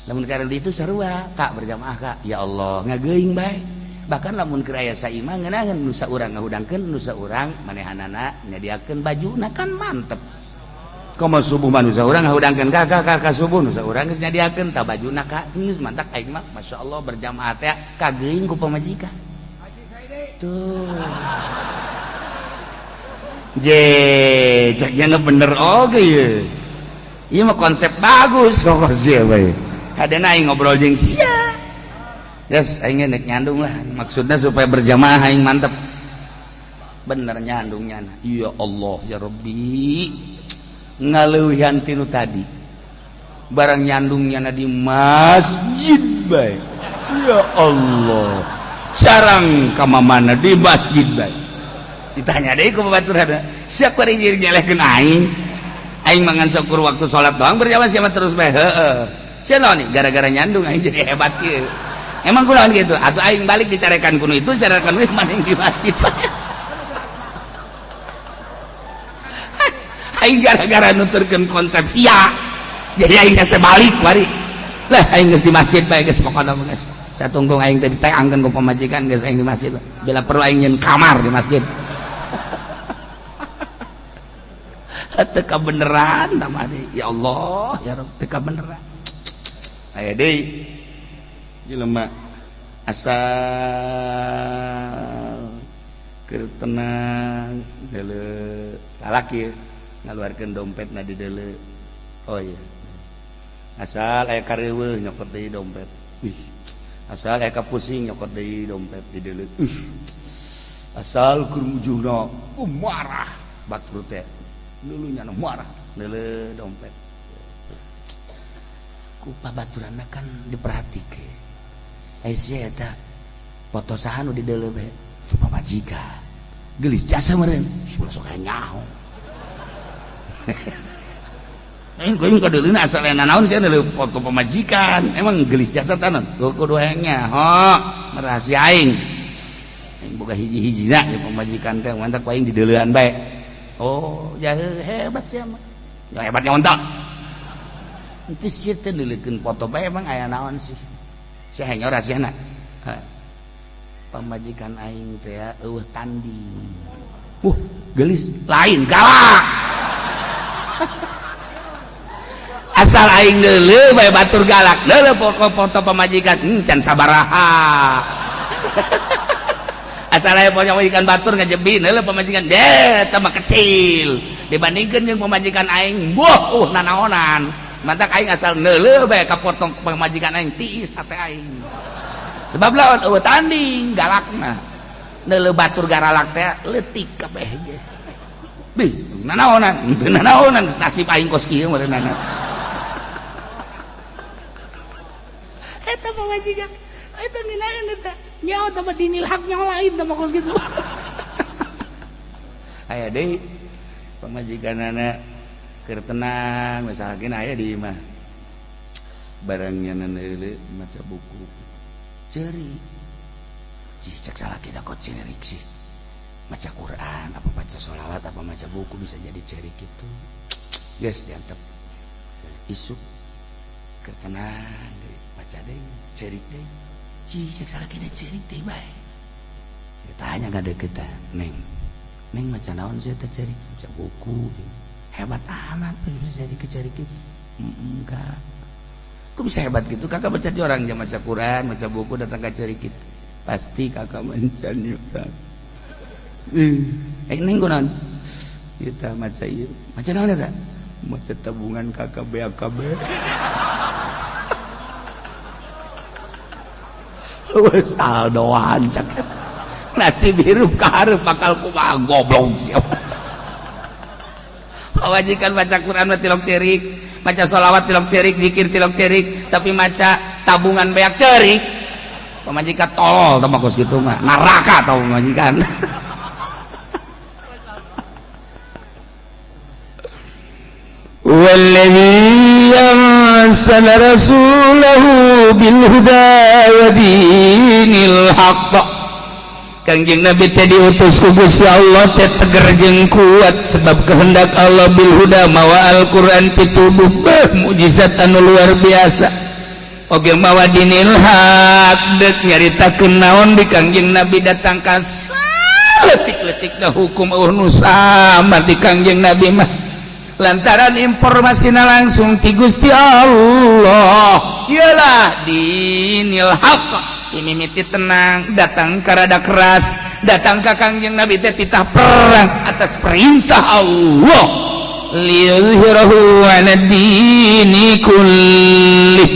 Speaker 3: Lamun keur di itu sarua Kak berjamaah Kak ya Allah ngageing bae. Bahkan lamun keur aya saimah ngeunaheun nu saurang ngahudangkeun nu saurang manehanana nyadiakeun bajuna kan mantep. Komo subuh mah nu saurang ngahudangkeun Kak subuh nu saurang geus nyadiakeun tah bajuna Kak geus mantap aing mah masyaallah berjamaah teh kageing ku pamajikan. Tuh ceknya bener oke ya. Iya mah konsep bagus kok sih bae. Hadena aing ngobrol jeung sia. Yes, aing nek nyandung lah. Maksudnya supaya berjamaah aing mantep. Bener nyandungnya. Ya Allah ya Rabbi. Ngaleuwihan tinu tadi. Barang nyandungnya di masjid bae. Ya Allah. Sarang kamamana di masjid bae. Ditanya deh ku babaturan siapa rinjir nyelehkeun aing mangan syukur waktu sholat doang berjamaah siapa terus bae heeh sia naon nih gara-gara nyandung aing jadi hebat kieu emang kunaon gitu atuh aing balik dicarekan kuno itu carekan we maning di masjid aing gara-gara nuturkeun konsep sia jadi aing geus balik wari lah aing geus di masjid bae geus pokona geus satungtung aing teh diteangkeun ku pamajikan geus aing di masjid bila perlu aing nyeun kamar di masjid. Teka beneran namanya ya Allah ya Rabb teka beneran aya deui jelema asal keur tenang deuleu salaki ngaluarkeun dompetna di deuleu oh iya asal aya kareuweuh nyokot deui dompet asal aya kapusing nyokot deui dompet di deuleu asal keur ujungna marah batur teh dulunya marah dulu dompet ku pabaturanna kan diperhatikeun aya eta foto saha nu di deuleu bae pamajikan geulis jasa meureun sok nyaho aing ka deulina asal aya naon sia deuleu foto pamajikan emang geulis jasa tanon kudu hengnya rahasia aing boga hiji-hijina ya pamajikan teh mantap ku aing di deuleuan bae. Oh, jahe hebat sih mah. Ya hebatnya ontak. Itu sih teh deuleukeun foto bae emang aya naon sih. Sia hanya rahasiana. Pamajikan aing teh eueuh tanding. Geulis lain galak. Asal aing deuleu bae batur galak. Deuleu foto pamajikan can sabaraha. Asal aya pamajikan batur ngajebi heula pamajikan eta mah kecil dibandingkeun jeung pamajikan aing nanaonan mantak aing asal neuleuh bae ka foto pamajikan aing tiis hate aing sebab lawan eueuh tanding galakna neuleuh batur garalak teh leutik kabeh ge bih nanaonan teu nanaonan nasib aing kos kieu meureunana eta pamajikan eta nginaeun eta nyawa tambah dinilhak nyawa lain tambah kos gitu aya deui pamajikanana keur tenang misalkan aya di imah barangnya neuleuh maca buku ceurik cicak salaki da kot ceurik sih maca Quran apa baca sholawat apa maca buku bisa jadi ceurik itu geus diantep isuk keur tenang deui maca deui ceurik deui cicak salaki da ceurik teh bae ditanya ngadeukeutan neng maca naon sih teh ceurik maca buku hebat amat bisa jadi keceurik itu enggak kok bisa hebat gitu kakak baca di orang yang maca Quran maca buku datang ke ceurik itu pasti kakak mancan orang neng kunaon kita maca ieu maca naon eta maca tabungan kakak BAKB saldoan cak nasib hirup kahareup bakal kumaha goblok siapa wajikan baca Quran mah tilok ceurik maca sholawat tilok ceurik zikir tilok ceurik tapi maca tabungan beak ceurik pemajikan tolol teh kos gitu mah neraka tau pemajikan.
Speaker 2: والذي أرسل رسوله بالهدى ودين الحق
Speaker 3: Kangjeng Nabi teh diutus ku Gusti Allah teh tegar jeung kuat sebab kehendak Allah bil huda mawa Al-Qur'an pituduh mukjizat anu luar biasa oge mawa dinil haq deuk nyaritakeun naon di Kangjeng Nabi datang ka leutik-leutikna hukum nu samar di Kangjeng Nabi mah lantaran informasina langsung ti Gusti Allah ialah dinil haq mimiti tenang datang karada keras datang ka Kangjeng Nabi teh titah perang atas perintah Allah liyuzhirahu 'ala dini kulli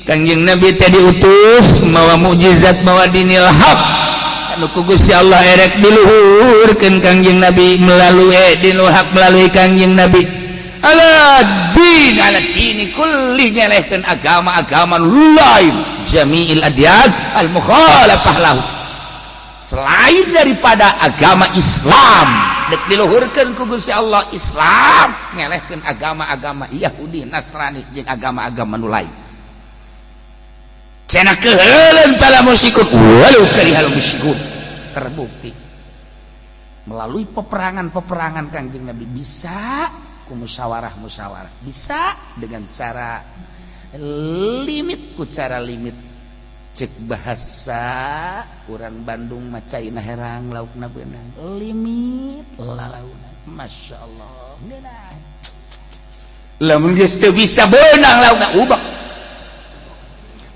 Speaker 3: Kangjeng Nabi teh diutus mawa mukjizat mawa dinil haq anu ku Gusti Allah erek diluhurkeun Kangjeng Nabi melalui dinul haq melalui Kangjeng Nabi ala dini kulli nyelehkeun agama-agama lain jami'il adyan al mukhalafah lahu selain daripada agama Islam dek diluhurkeun ku Gusti Allah Islam nyelehkeun agama-agama Yahudi Nasrani jeung agama-agama nu lain cenah keuheuleun pala musyrikun walau karihal musyrikun terbukti melalui peperangan-peperangan Kangjeng Nabi bisa musyawarah bisa dengan cara limit ku cara limit cek bahasa urang Bandung macaina herang laukna beunang limit lalauna Masya Allah ngeunah lamun geus teu bisa beunang laukna ubek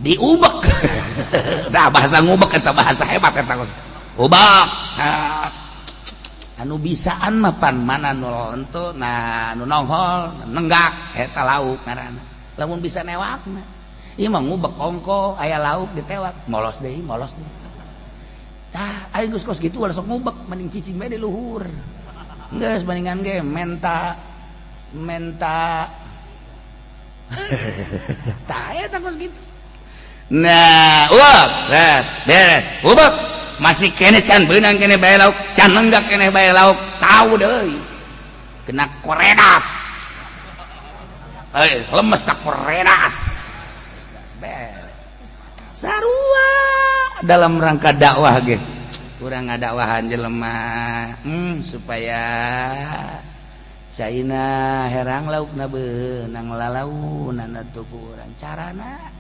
Speaker 3: diubek nah bahasa ngubek eta bahasa hebat eta ubek anu bisaan mah pan mana nu lonto nah nu nongol nenggak eta lauk ngaranna lamun bisa newakna ieu mah ngubek kongko aya lauk ditewak molos deui tah aing geus kos kitu ulah sok ngubek mending cicing bae di luhur geus bandingan ge menta tah eta kos kitu nah beres ubek masih kene can beunang kene bae lauk can lenggak kene bae lauk tahu deui kena koredas lemes tak koredas beres sarua dalam rangka dakwah ge urang ngadakwahan jelema supaya caina herang laukna beunang lalaunan atuh urang carana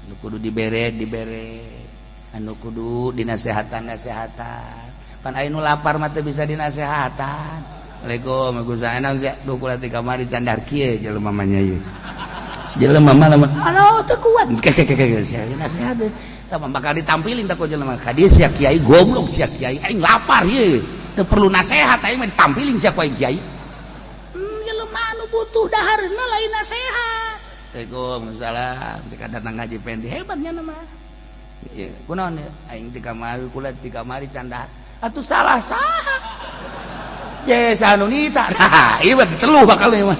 Speaker 3: nu kudu dibere anu kudu dinasehatan kan aya nu lapar mah teu bisa dinasehatan Assalamualaikum gusaena duh kula ti kamari candar kieu jelema mah nya ieu jelema mah lamun anu teu kuat nasihat tah bakal ditampilin tah ku jelema ka dieu sia kiai goblok sia kiai aing lapar ieu teu perlu nasehat aing mah ditampilin sia ku kiai jelema anu butuh dahareuna lain nasehat Waalaikumsalam ketika datang ngaji pendi hebatnya nama ya, kunaon aing di kamari kula di kamari canda atuh salah saha je sanu nita nah ieu teluh bakal mah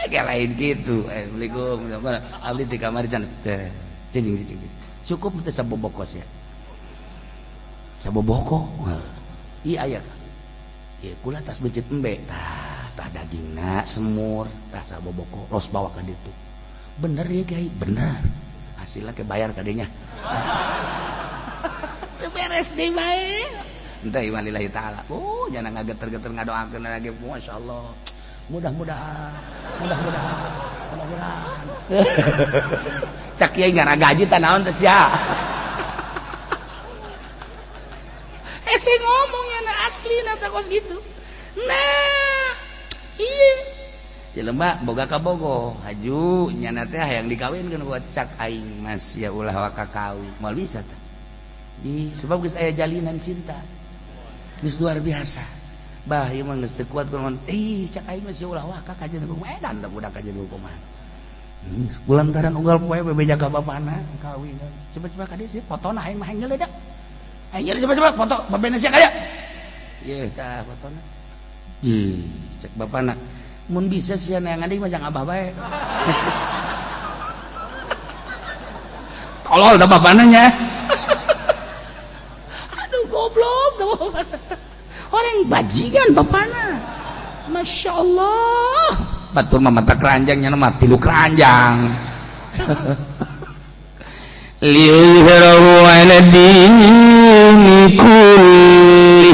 Speaker 3: ya lain gitu assalamualaikum abdi di kamari canda cicing cukup teh sabobokos ya saboboko iya aya ya kula tas becet embe tah dagingna semur tah saboboko ros bawa ka ditu bener ya Kiai bener hasilnya ke bayar kadenya beres deh bae entah iman lillahi ta'ala jangan ngageter-geter ngadoakeun lagi Masya Allah mudah-mudahan cak Kiai ngara gaji tah naon teh sia ese ngomongnya na asli na teh kos gitu nah iya jelema boga ka bogo haju nyana teh hayang dikawinkeun ku cak aing mas ya ulah wa kakawin moal bisa tah di sebab geus aya jalinan cinta geus luar biasa bah ieu mah geus teu kuat kumaha cak aing mas ya ulah wa kakajeun ku edan tah budak kajeun ku kumaha kulantaran unggal poe bebeja ka bapana kawin coba-coba ka dieu fotona hayang mah hayang nyeledak hayang nyeledak coba-coba foto babena sia kaya ieu tah fotona cek bapana mun bisa sia neangan deui mah jang abah bae tolol da bapananya.
Speaker 1: Aduh goblok da bapana. Orang bajingan bapana. Masya Allah.
Speaker 3: Batur mah mata keranjangnya mah 3 keranjang. Liyuzhirahu 'ala dini kulli.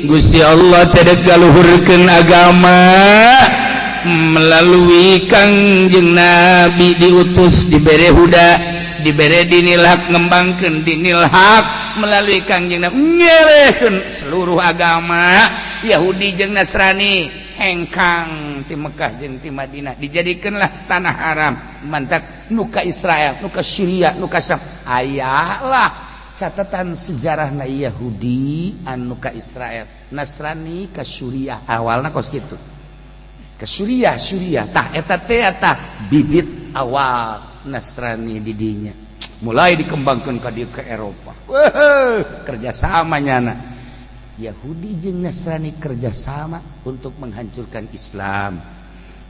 Speaker 3: Gusti Allah teu galuhurkeun agama melalui Kangjeng Nabi diutus dibere huda dibere dinil haq ngembangkeun dinil haq melalui Kangjeng Nabi ngelehkeun seluruh agama Yahudi jeung Nasrani hengkang ti Mekah jeung ti Madinah dijadikeunlah tanah haram mantak nuka Israel nuka Syria nuka Syam ayalah catatan sejarah na Yahudi anu ka Israel Nasrani ka Suriah awalna kos kitu ke Suriah tah eta teh tah bibit awal Nasrani di dinya mulai dikembangkeun ka dieu ke Eropa kerjasama nyana Yahudi jeung Nasrani kerjasama untuk menghancurkan Islam.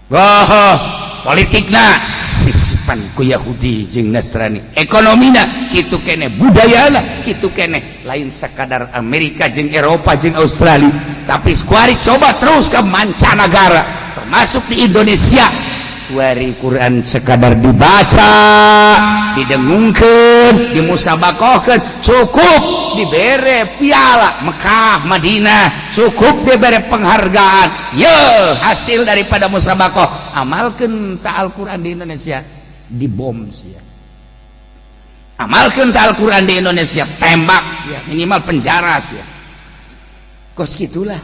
Speaker 3: Wah, politikna sisipan ku Yahudi jeung Nasrani, ekonomina kitu kene, budayana kitu kene, lain sakadar Amerika jeung Eropa jeung Australia, tapi kuari coba terus ke mancanagara, termasuk di Indonesia. Kuari Quran sekadar dibaca, didengungkeun, dimusabakohkeun, cukup dibere piala Mekah, Madinah, cukup dibere penghargaan. Ye, hasil daripada musabakoh amalkeun ta Al-Qur'an di Indonesia dibom sia. Amalkeun ta Al-Qur'an di Indonesia tembak sia, minimal penjara sia. Kos gitulah.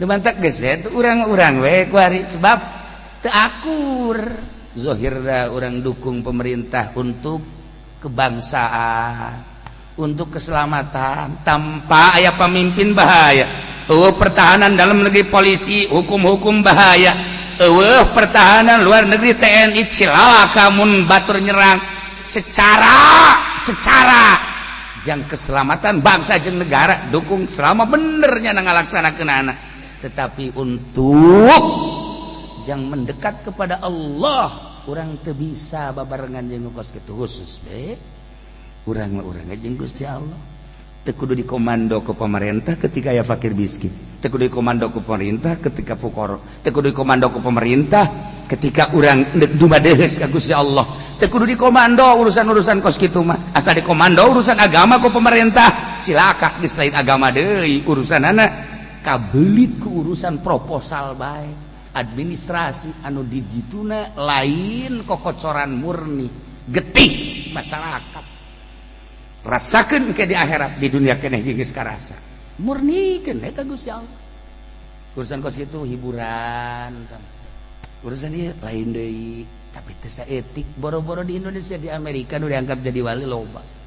Speaker 3: Demantak geus eta urang-urang we kuari sebab terakur zohirna orang dukung pemerintah untuk kebangsaan untuk keselamatan tanpa aya pemimpin bahaya pertahanan dalam negeri polisi hukum-hukum bahaya pertahanan luar negeri TNI cilaka mun batur nyerang secara jang keselamatan bangsa jeung negara dukung selama benernya ngalaksanakeun anak tetapi untuk yang mendekat kepada Allah orang teu bisa babarengan jeung kos kitu khusus be urang jeung Gusti Allah teu kudu dikomando ke pemerintah ketika aya fakir miskin teu kudu dikomando ke pemerintah ketika fuqara teu kudu dikomando ke pemerintah ketika urang dumadeus ka Gusti Allah teu kudu dikomando urusan-urusan kos kitu mah asal dikomando urusan agama ku pemerintah silaka geus lain agama deui urusanana kabelit ku urusan proposal bae administrasi anu dijituna lain kokocoran murni getih masyarakat rasakeun ke di akhirat di dunia keneh geus karasa murnikeun eta Gusti Allah urusan kos kitu hiburan urusan ieu lain deui tapi teu saeutik boro-boro di Indonesia di Amerika nu diangkat jadi wali loba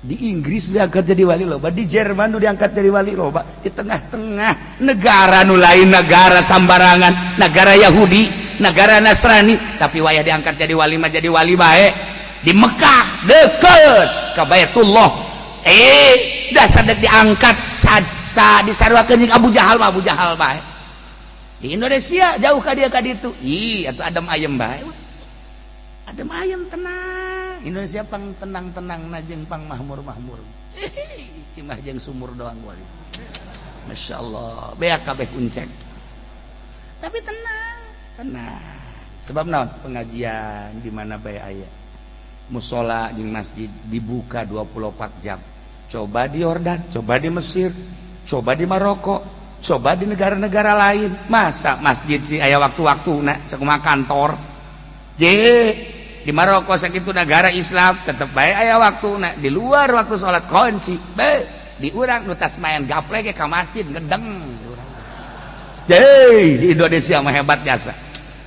Speaker 3: di Inggris diangkat jadi wali loba, di Jerman diangkat jadi wali loba, di tengah-tengah negara nu lain negara sambarangan, negara Yahudi, negara Nasrani, tapi wayah diangkat jadi wali mah jadi wali bae. Di Mekah deket ka Baitullah. Dasar dek diangkat disaruakeun jeung Abu Jahal mah Abu Jahal bae. Di Indonesia jauh ka dieu ka ditu. Atuh adem ayem bae. Adem ayem tenang. Indonesia pang tenang-tenang najeng pang mahmur-mahmur. Imah jeung sumur doang wali. Masya Allah, beak kabeh kuncek. Tapi tenang. Sebab naon? Pengajian di mana bae aya. Musola jeung masjid dibuka 24 jam. Coba di Yordan, coba di Mesir, coba di Maroko, coba di negara-negara lain. Masa masjid sih aya waktu-waktuna sakumaha kantor. Di Maroko sakitu negara Islam tetep bae aya waktuna di luar waktu salat kunci be di urang nu tas main gaple ge ka masjid ngedeng di Indonesia mah hebat jasa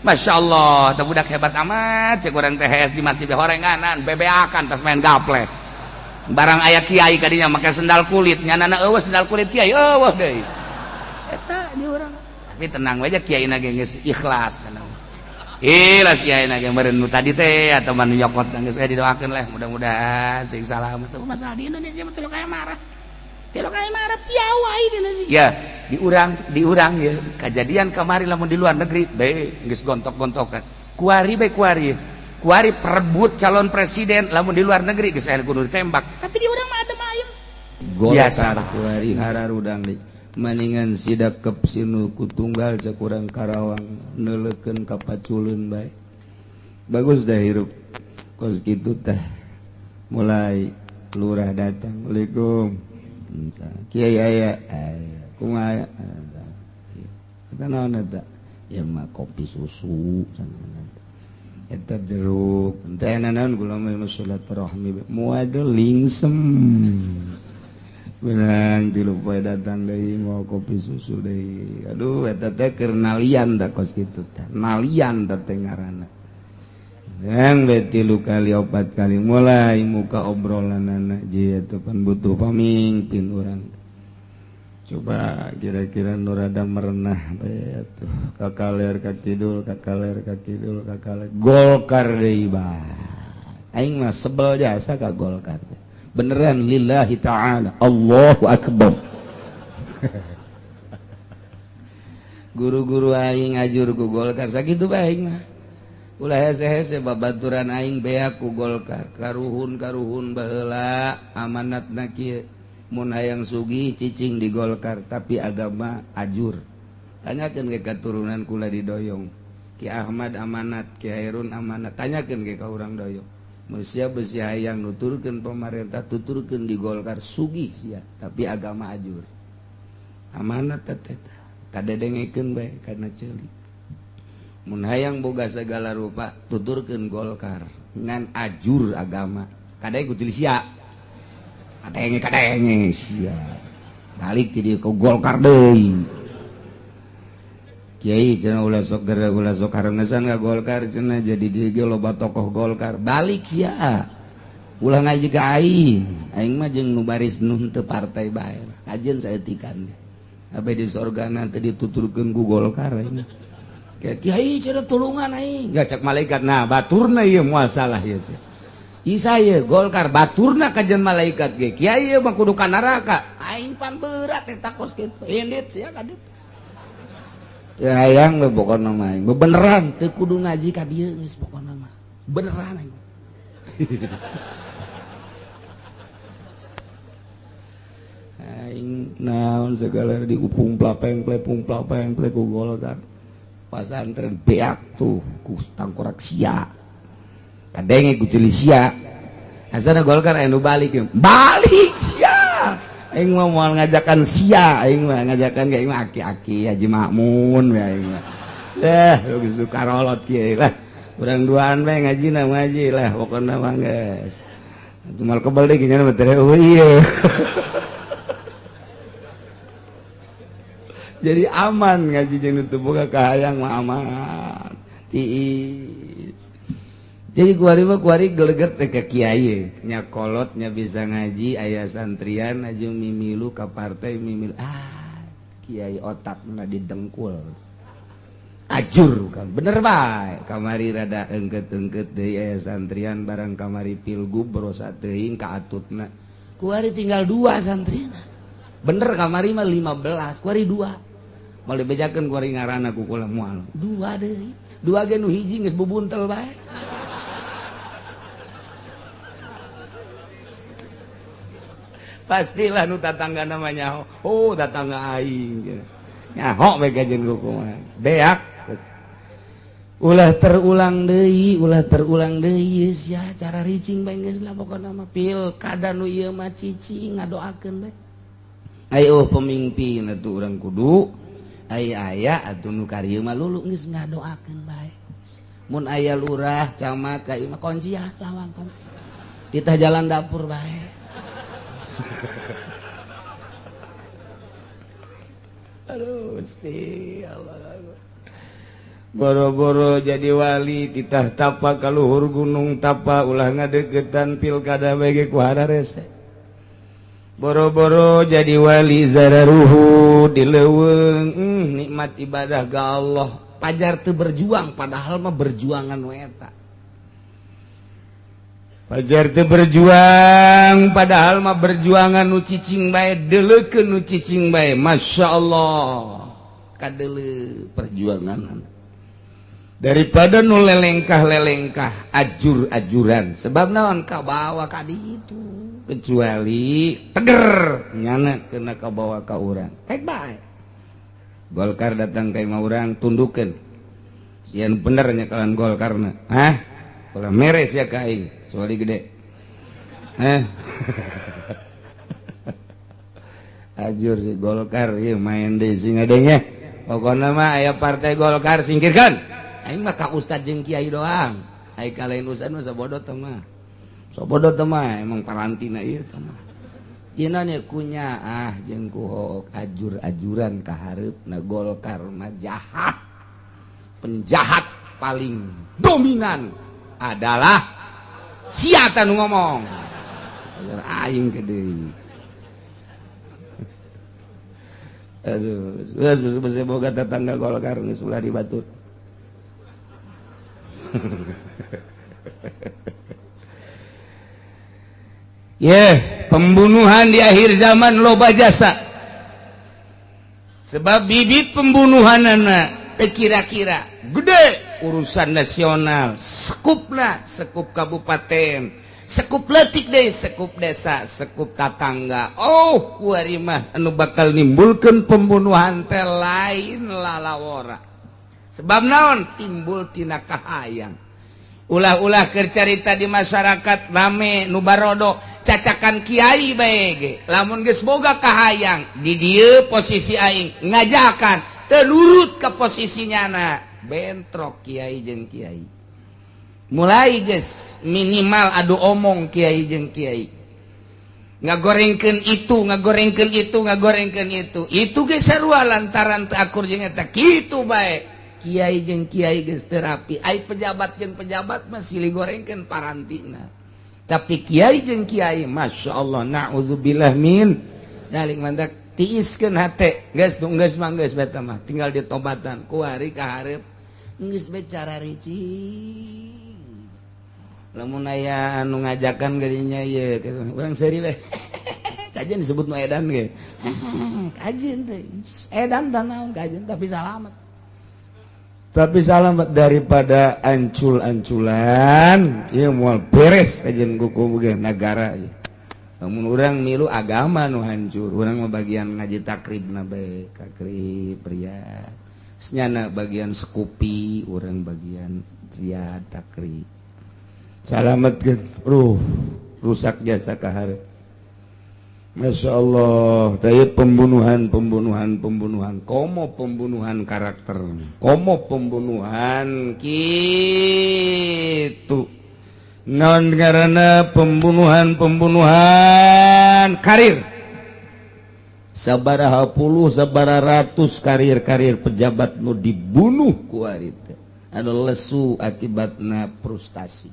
Speaker 3: Masya Allah teu budak hebat amat cek urang teh di masjid horenganan bebeakan tas main gaple barang aya kiai kadinya make sendal kulit nyanana eueuh sendal kulit kiai eueuh deui eta di urang tapi tenang we kiai na ge geus ikhlas kana Ilas kiai nage meureun nu tadi teh atau manu nyokot geus didoakeun lah mudah-mudahan sing salamet. Masalah di Indonesia mah teu kayak marah. Teu kayak marah piawai di Indonesia. Ya, di urang ya. Kejadian kamari lamun di luar negeri be geus gontok-gontokan. Kuari
Speaker 1: kuari perebut calon presiden lamun di luar negeri geus aya kudu ditembak tapi di urang mah adem ayem
Speaker 2: Golkar kuari hararudang deui maningan sidak kep sinu ku tunggal cakurang Karawang neulekeun ka paculeun bae bagus dah hirup kos kitu teh mulai lurah datang Assalamualaikum kiai aya kumaha eta naon eta ya mah kopi susu eta jeruk teh naon kula mah silaturahmi moal lingsem benang tilu poe datang deui mau kopi susu deui aduh eta teh keur nalian da kos kitu teh nalian da teh ngaranna yang betilu kali 4 kali mulai muka obrolanana ji atuh pan butuh pamimpin urang coba kira-kira nurada merenah bae atuh kakaler ka kidul Golkar deui bah aing mah sebel jasa ka Golkar beneran lillahi ta'ala Allahu akbar guru-guru aing ngajur ku Golkar sakitu bae aing mah ulah hese-hese babaturan aing beak ku Golkar karuhun baheula amanatna kieu mun hayang sugih cicing di Golkar tapi agama ajur tanyakeun ke katurunan kula di Doyong Ki Ahmad amanat Ki Hairun amanat tanyakeun ke ka urang Doyong mun sia beusi hayang nuturkeun pamarentah tuturkeun di Golkar sugih sia tapi agama ajur amanat teh kadedengekeun bae kana ceulik mun hayang boga segala rupa tuturkeun Golkar ngan ajur agama kadang kutil sia kadenge sia balik ti dieu ke Golkar deui kiai cenah ulah sok karengesan ka Golkar cenah jadi dieu ge loba tokoh Golkar balik sia ulah ngaji ka aing mah jeung nu baris nu teu partai bae kajeun saeutikan abe di sorgana teh dituturkeun ku Golkar aing kiai cenah tulungan aing gacak malaikat nah baturna ieu moal salah ieu saya Golkar baturna kajian malaikat ge kiai mah kudu ka neraka aing pan berat eta kos kitu endit sia kadit teu hayang we pokona mah aing beneran teu kudu ngaji ka dieu geus pokona mah beneran aing aing naon segala diupung plapeng-ple ku Golkar pasantren beak tuh ku tangkorak sia kadenge ku ceuli sia asana Golkar anu balik sia aing mah moal ngajakan sia aing mah ngajakan ge aing mah aki-aki Haji Makmun we aing mah geus sukarolot kieu lah urang duaan bae ngajina ngaji lah pokona mah geus cumal kebal deui nya mah teh ieu jadi aman ngaji jeung nu boga kahayang mah aman tiis jadi kuari geleget teh ka kiai nya kolot nya bisa ngaji aya santrian aja mimilu ka partai mimilu kiai otakna didengkul ajur kan bener bae kamari rada engket-engket deui aya santrian barang kamari pilgub brosa teuing ka atutna kuari tinggal 2 santrina bener kamari mah 15 kuari 2 mau dibejakeun kuari ngaranna ku kula moal 2 deui 2 ge nu hiji geus bubuntel bae pastilah nu tatangga namanya tatangga aing nyaho we gajeun ku kumaha beak ulah terulang deui sia cara ricing bae geus lah pokona mah pilkada nu ieu mah cicing ngadoakeun bae ayo pemimpin atuh urang kudu aya atuh nu karieu mah lulu geus ngadoakeun bae mun aya lurah camat ka ieu mah kunci lawang kunci kita jalan dapur bae aduh Gusti Allah boro-boro jadi wali titah tapa ka luhur gunung tapa ulah ngadegetan pilkada bage ku hararese boro-boro jadi wali zararuhu dileuweung nikmat ibadah ka Allah pajar teu berjuang padahal mah berjuangan we eta pajar teu berjuang padahal mah berjuangan nu cicing bae deuleukeun nu cicing bae masyaallah kadeuleu perjuangan
Speaker 3: daripada nu lelengkah ajur-ajuran sebab naon kabawa ka ditu kecuali teger nyana kena kabawa ka urang baik Golkar datang ka imah urang tundukeun sian bener nya kalan Golkarna ulah meres ya ka aing soalnya gede ajur si Golkar ieu main deui sing adanya pokona mah aya partai Golkar singkirkan aing mah ka ustad jeung kiai doang ai ka lain ustad mah sabodo teh mah emang parantina ieu teh mah ieu nya kunya jeung ku ajur-ajuran ka hareupna Golkar mah jahat penjahat paling dominan adalah sia tah nu ngomong aing ke deui aduh geus boga tetangga Golkar geus ulah dibatut pembunuhan di akhir zaman loba jasa sebab bibit pembunuhanana kira-kira gede urusan nasional sekupna sekup kabupaten sekup letik deh sekup desa sekup tatangga kuari mah anu bakal nimbulkeun pembunuhan teh lain lalawora sebab naon timbul tina kahayang ulah-ulah keur carita di masyarakat rame nu barodo cacakan kiai bae ge lamun geus boga kahayang di dieu posisi aing ngajakan teu nurut ka posisinyana bentrok kiai jeung kiai mulai geus minimal adu omong kiai jeung kiai ngagorengkeun itu geus sarua lantaran teu akur jeung eta kitu bae kiai jeung kiai geus terapi ai pejabat jeung pejabat mah silih gorengkeun parantina tapi kiai jeung kiai masyaallah naudzubillah min dalik mantak tiiskeun hate geus mah geus beta mah tinggal ditobatan ku hari ka hareup geus bicara rici lamun aya anu ngajakan gadinya ieu urang seuri we kajian disebut nu edan ge kajian teh edan tah naon kajian tapi selamat daripada ancul-anculan ieu moal beres kajian kuku ge nagara ieu lamun urang milu agama nu hancur urang mah bagian ngaji takribna bae takrib pria senyana bagian sekupi urang bagian ria takrib salametkeun rusak jasa ka hareup Masya Allah tayut pembunuhan komo pembunuhan karakter komo pembunuhan kitu non karena pembunuhan karir sabaraha puluh sabaraha ratus karir pejabat nu dibunuh ku ari teh anu lesu akibatna frustasi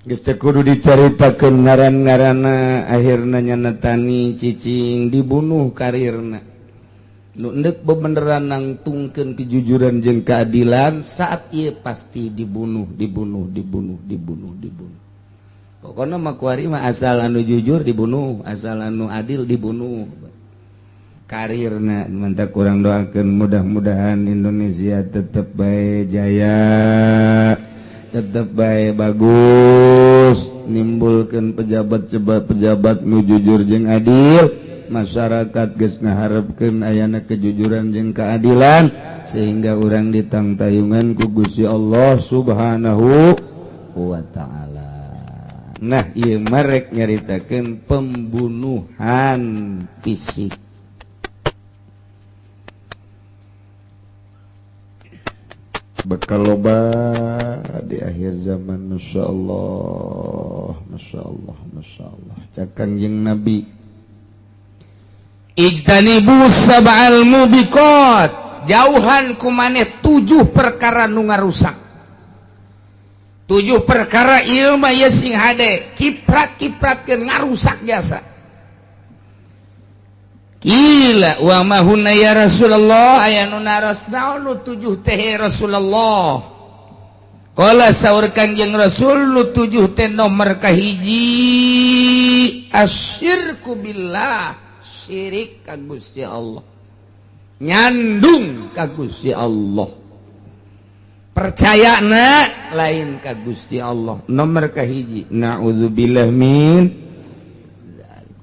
Speaker 3: geus teh kudu dicaritakeun ngaran-ngaranna akhirna nyanetani cicing dibunuh karirna nu endek bebeneran nangtungkeun kejujuran jeung keadilan saat ieu pasti dibunuh pokona mah kuari mah asal anu jujur dibunuh asal anu adil dibunuh karirna mantap kurang doakeun mudah-mudahan Indonesia tetep bae jaya tetap baik bagus nimbulkeun pejabat nu jujur jeung adil masyarakat geus ngaharepkeun ayana kejujuran jeung keadilan sehingga urang ditangtayungan ku Gusti Allah Subhanahu wa taala. Nah ieu marek nyaritakeun pembunuhan fisik. Bakal loba di akhir zaman Masya Allah cakang jeung Nabi ijtanibu sab'al mubiqat jauhan ku maneh 7 perkara nu ngarusak 7 perkara ieu mah ye sing hade kiprat-kipratkeun ngarusak jasa Gila wa mahunna ya Rasulullah aya nu naros naon nu 7 teh Rasulullah qala saur Kangjeng Rasul nu 7 teh nomor kahiji asyirku billah syirik ka Gusti Allah nyandung ka Gusti Allah percaya lain ka Gusti Allah. Nomor kahiji naudzubillah min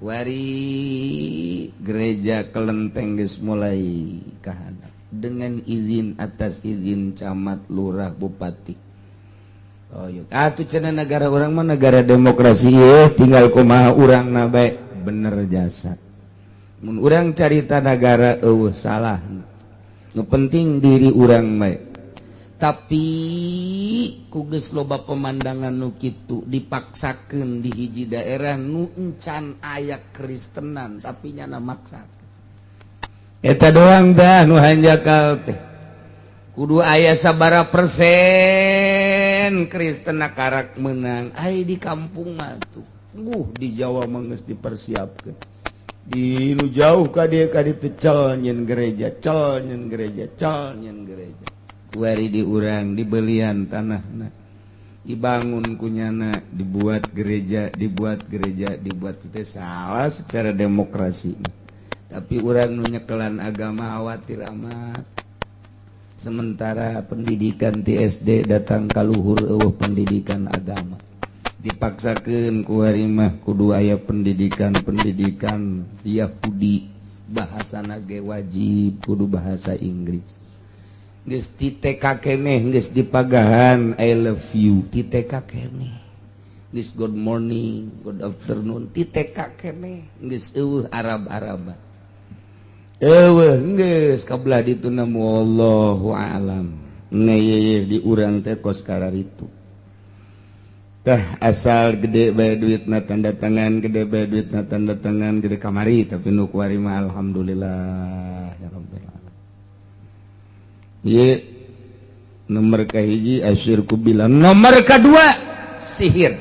Speaker 3: wari gereja kelenteng geus mulai kahandap dengan izin atas izin camat lurah bupati. Oh yuk atuh cenah negara urang mah negara demokrasi ye tinggal kumaha urang na bae bener jasa. Mun urang carita negara eueuh salah. Nu penting diri urang bae. Tapi ku geus loba pemandangan nu kitu dipaksakeun di hiji daerah nu encan aya kristenan tapi nyana maksa. Eta doang dah nu hanjakal teh. Kudu aya sabara persen Kristen karak menang. Ai di kampung mah tuh. Di Jawa mah geus dipersiapkeun. Di nu jauh ka dieu ka ditu cel nyeun gereja, cel nyeun gereja, cel nyeun gereja. Wari di urang dibelian tanahna dibangun kunyana dibuat gereja dibuat kita salah secara demokrasi tapi urang nu nyekelan agama khawatir amat sementara pendidikan ti SD datang ka luhur eueuh pendidikan agama dipaksakeun ku ari mah kudu aya pendidikan Yahudi bahasana ge wajib kudu bahasa Inggris. Geus ti TK keneh geus dipagahan I love you ti TK keneh geus good morning good afternoon ti TK keneh geus eueuh Arab-Araban eueuh geus kabelah ditu na wallahu a'lam ngeye di urang teh kos kararitu tah asal gede bae duitna tanda tangan gede bae duitna tanda tangan gede kamari tapi nu kuari mah alhamdulillah ya rabbal alamin. Ye nomor kahiji asyirku bilang nomor kedua sihir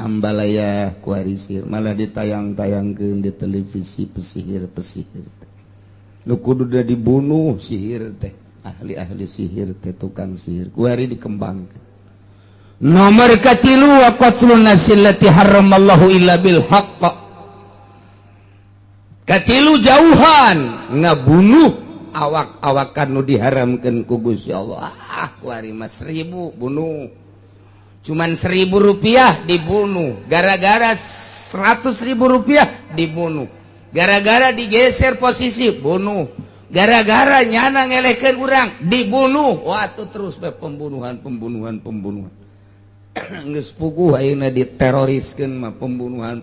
Speaker 3: ambalaya kuari sihir malah ditayang-tayangkeun di televisi pesihir lu kudu da dibunuh sihir teh ahli sihir teh tukang sihir kuari dikembangkeun. Nomor katilu wa qatlun nasillati haramallahu illa bil haqq katilu jauhan ngabunuh awak-awakan nu diharamkeun ku Gusti Allah. Kuari mah 1000 bunuh. Cuman 1000 rupiah dibunuh. Gara-gara 100.000 rupiah dibunuh. Gara-gara digeser posisi bunuh. Gara-gara nyana ngelehkeun urang dibunuh. Wah tuh terus bae pembunuhan. Geus puguh ayeuna diteroriskeun mah pembunuhan.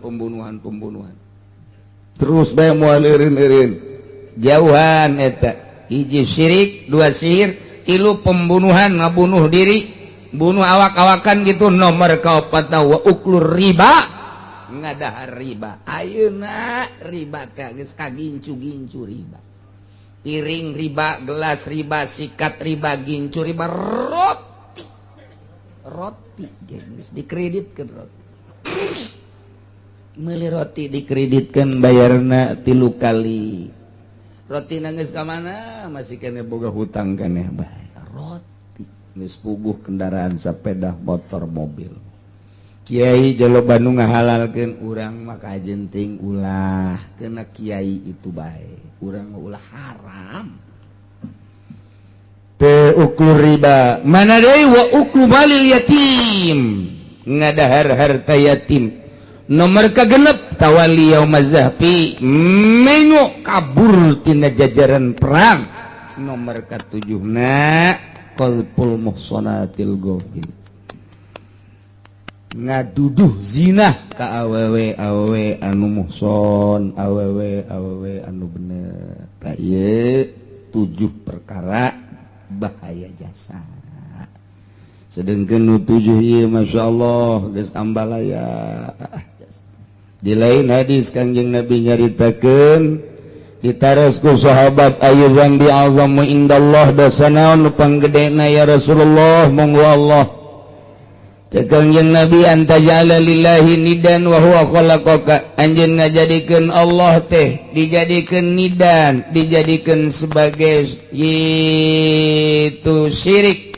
Speaker 3: Terus bae moal eureun-eureun. Jauhan eta hiji syirik dua sihir tilu pembunuhan ngabunuh diri bunuh awak-awakan gitu nomor kaopat wa uklur riba ngadahar riba ayeuna riba geus kagincu-gincu riba piring riba gelas riba sikat riba gincu riba roti geus dikreditkeun roti meuli roti dikreditkeun bayarna 3 kali roti nangis ke mana masih kena boga hutang keneh bae roti geus puguh kendaraan sepeda motor mobil kiai jaloba nu ngahalalkeun urang mah kajenting ulah kena kiai itu bae urang mah ulah haram teu uklur riba mana deui wa uklu malil yatim ngadahar harta yatim. Nomor kagenep tawali yaumazahfi menyo kabur tina jajaran perang. Nomor katujuhna qalpul muhsanatil ghafil ngaduduh zina ka awewe anu muhson awewe anu bener ka ieu 7 perkara bahaya jasa sedengkeun nu 7 ieu masyaallah geus ambalaya. Di lain hadis Kangjeng Nabi nyaritakeun ditaros ku sahabat ayyuzan bi azamu indallah dosana nu panggedena ya Rasulullah monggo Allah cek Kangjeng Nabi anta ja'ala lillahi nidan wa huwa khalaqaka anjeun ngajadikeun Allah teh dijadikeun nidan dijadikeun sebagai itu syirik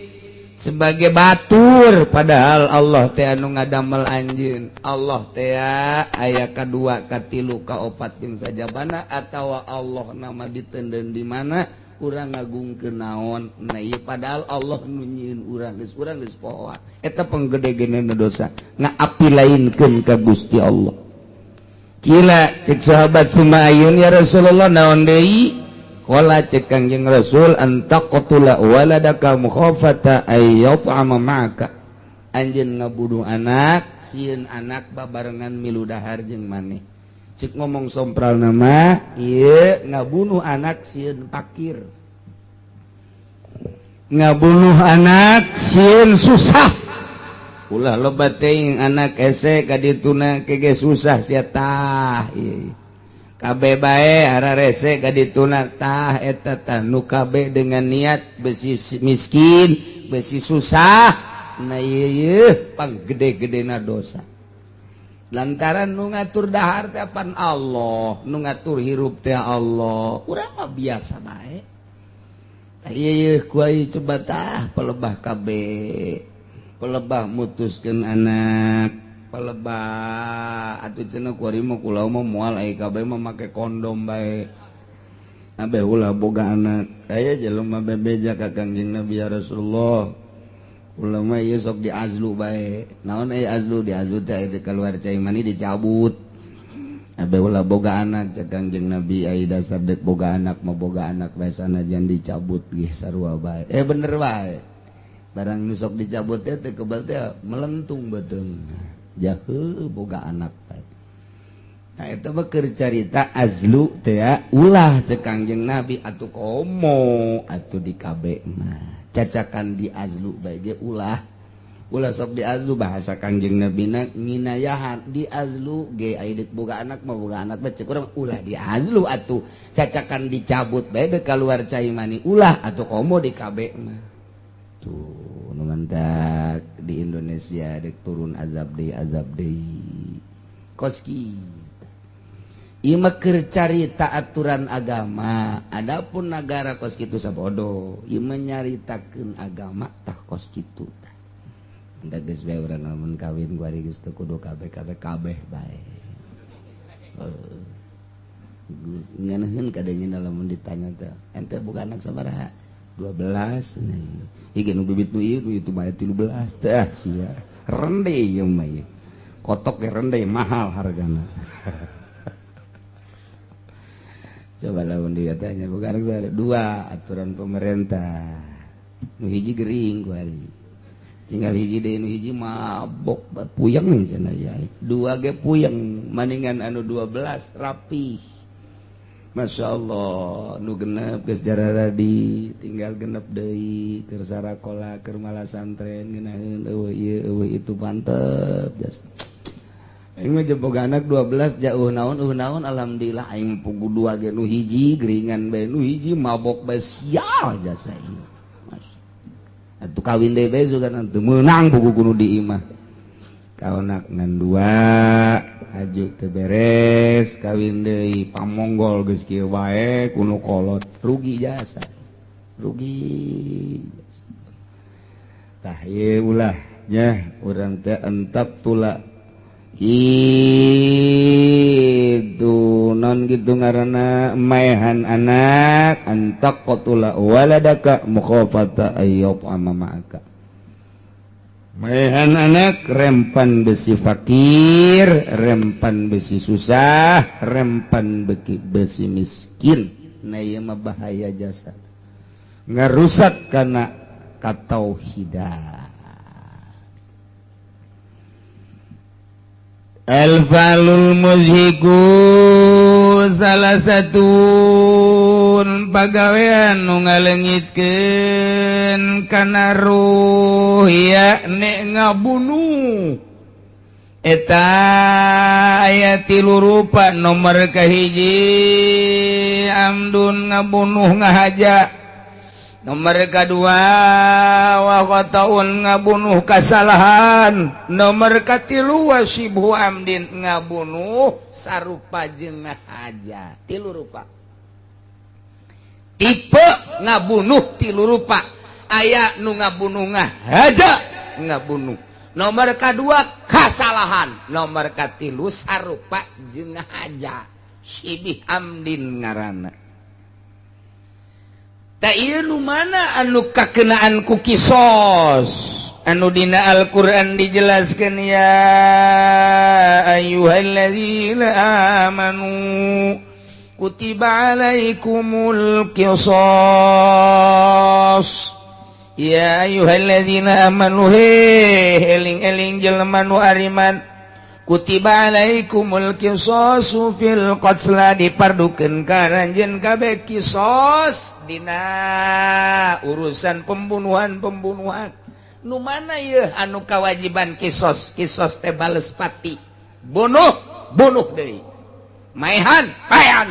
Speaker 3: sebagai batur padahal Allah teh anu ngadamel anjeun Allah teh aya kadua katilu kaopat jeung sajabana atawa Allah nama diteudeun di mana urang ngagung ke naon nah iya padahal Allah nunyiin urang geus pohoan eta penggede-gedena dosa ngaapilainkeun ka Gusti Allah. Kila cek sahabat Sumayun ya Rasulullah naon deui qala cek Kangjeng Rasul antaqtula waladaka mukhafata ayyat'ama ma'aka anjeun ngabunuh anak sieun anak babarengan milu dahar jeung maneh. Cek ngomong sompral nama iya ngabunuh anak sieun pakir ngabunuh anak sieun susah ulah loba teuing anak ese kadituna kege susah sia tah ieu kabe bae hararese kadituna tah eta tah nu kabe dengan niat besi miskin besi susah nah ieu panggede-gedena dosa lantaran nu ngatur dahar teh pan Allah nu ngatur hirup teh Allah urang mah biasa bae ieu kuai coba tah pelebah kabe pelebah mutuskeun anak pelebah atuh cenah kuari mah kula mah moal ai kabe mah make kondom bae abe ulah boga anak aya jelema bebeja ka Kangjeng Nabi ya Rasulullah ulama ieu sok diazlu bae naon aya azlu diazlu teh di keluar cai mani dicabut abe ulah boga anak cek Kangjeng Nabi ai dasar dek boga anak mah boga anak bae sanajan dicabut ge sarua bae bener bae barang nu sok dicabut teh kebal teh melentung beuteung jahe boga anak bae nah eta mah keur carita azlu teh ulah cek Kangjeng Nabi atuh komo atuh di kabe mah cacakan di azlu bae ulah sok di azlu bahasa Kangjeng Nabi na nginayahan di azlu ge aya deuk boga anak mah boga anak bae cek urang ulah di azlu atuh cacakan dicabut bae deuk kaluar cai mani ulah atuh komo di kabe mah tuh nu mantak di Indonesia deuk turun azab deui koski ieu mah keur carita aturan agama adapun nagara kos kitu sabodo ieu mah nyaritakeun agama tah kos kitu tah da geus bae urang lamun kawin kuari geus teu kudu kabeh bae ngeuneun kadenya lamun ditanya teh ente boga anak sabaraha 12 hige nu bibit nu ieu itu bae 13 teh sia rende ieu mah ieu kotok ge rende mahal hargana coba lamun dia tanya bukan anak dua aturan pemerintah nu hiji gering kuari tinggal hiji deui nu hiji mabok puyeng nih cenah ya dua ge puyeng maningan anu 12 rapi Masya Allah nu genep geus jararadi tinggal genep deui keur sarakola keur malah santren ngeunaheun eueuh ieu eueuh itu mantep jas aing mah boga anak 12 jauh naon alhamdulillah aing pugu 2 ge nu hiji geringan bae nu hiji mabok bae sial jasa ieu atuh kawin deui bae sugan teu meunang pugu kudu di imah kaonak ngan 2 aju teu beres kawin deui pamonggol geus kieu bae kuno kolot rugi jasa tah ieu ulah nya urang teh entap tula itu non gitu ngaranna maehan anak antak qatula waladaka mukhafata ayyat'ama ma'aka maehan anak rempan besi fakir rempan besi susah rempan besi miskin nah ieu mah bahaya jasa ngarusak kana katauhidan. Al-falul muzhiku salah satu pagawean nu ngaleungitkeun kana ruh yakni ngabunuh eta aya 3 rupa nomor kahiji amdun ngabunuh ngahaja nomor kedua wa qataun ngabunuh kasalahan nomor katilu wasibhu amdin ngabunuh sarupa jeung ngahaja 3 rupa tipe ngabunuh 3 rupa aya nu ngabunuh ngahaja ngabunuh nomor kedua kasalahan nomor katilu sarupa jeung ngahaja sibih amdin ngaranna mana anu kakenaan ku kisos anu dina Al-Quran dijelaskan ya ayyuhalladzina amanu kutiba alaikumul qisas ya ayyuhalladzina amanu eling-eling jelema nu ariman kutiba alaikumul qisasu fil qatla dipardukeun ka ranjeun kabeh qisas dina urusan pembunuhan nu mana ieu anu kawajiban qisas teh bales pati bunuh deui maehan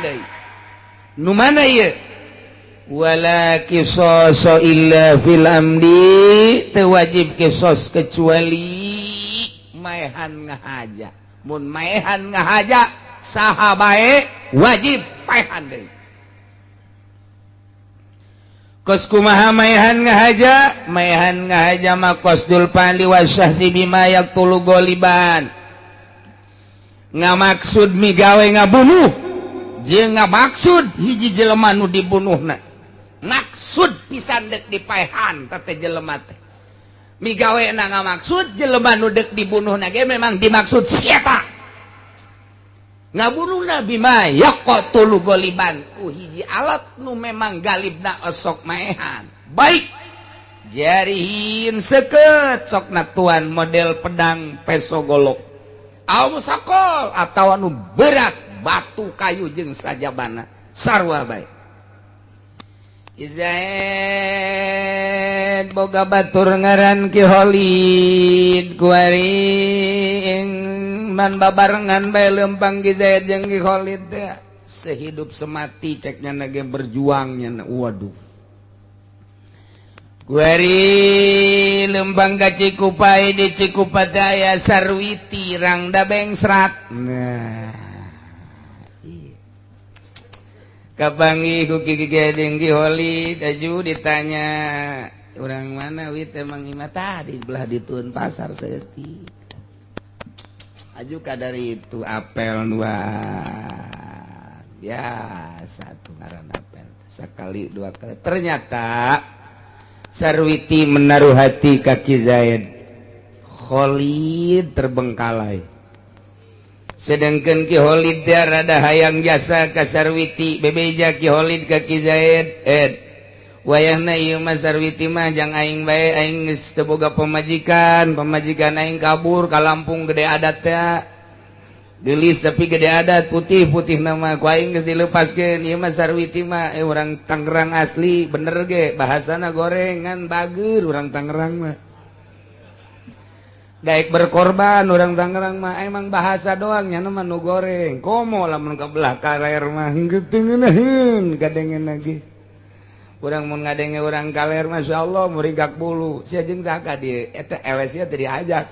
Speaker 3: deui nu mana ieu wala qisasa illa fil amdi teu wajib qisas kecuali maehan ngahaja mun maehan ngahaja saha bae wajib maehan deui kos kumaha maehan ngahaja mah qasdul fa'li wasyahsi bima yaqtulu goliban ngamaksud migawe ngabunuh jeung ngamaksud hiji jelema nu dibunuhna maksud pisan dek dipaehan teh jelema teh migawe na ngamaksud jelema nu dek dibunuhna ge memang dimaksud sieta ngabunuh nabi mah yaqtulu goliban ku hiji alat nu memang galibna osok maehan baik jarihin seukeut sokna tuan model pedang peso golok au musakol atawa nu berat batu kayu jeung sajabana sarua bae Zaid boga batur ngaran Ki Khalid kuaring man babarengan bae lempang Ki Zaid jeung Ki Khalid teh sehidup semati ceknya nage berjuangnya waduh kuari lempang ka Cikupai di Cikupataya Sarwiti rang dabeng serat nah kapangi ku Ki Gedeng Ki Khalid aju ditanya orang mana wit emang ima tadi belah ditun pasar seeutik aju kadari itu apel dua biasa tuh ngaran apel sekali dua kali ternyata Sarwiti menaruh hati ka Ki Zaid Khalid terbengkalai sedangkan Ki Khalid dia rada hayang jasa ka Sarwiti bebeja Ki Khalid ka Ki Zaid wayahna ieu mah Sarwiti mah jang aing bae aing geus teu boga pamajikan aing kabur ka Lampung gede adat teh geulis tapi gede adat putih nama ku aing geus dilepaskeun ieu mah Sarwiti mah urang Tangerang asli bener ge bahasana gorengan bageur urang Tangerang mah daek berkorban orang Tangerang mah emang bahasa doang nya mah nu goreng komo lamun kabelah kaler mah geuteueuneun gadengen lagi urang mun ngadenge urang kaler masyaallah murigak bulu sia jeung saka dieu eta ewesnya teu diajak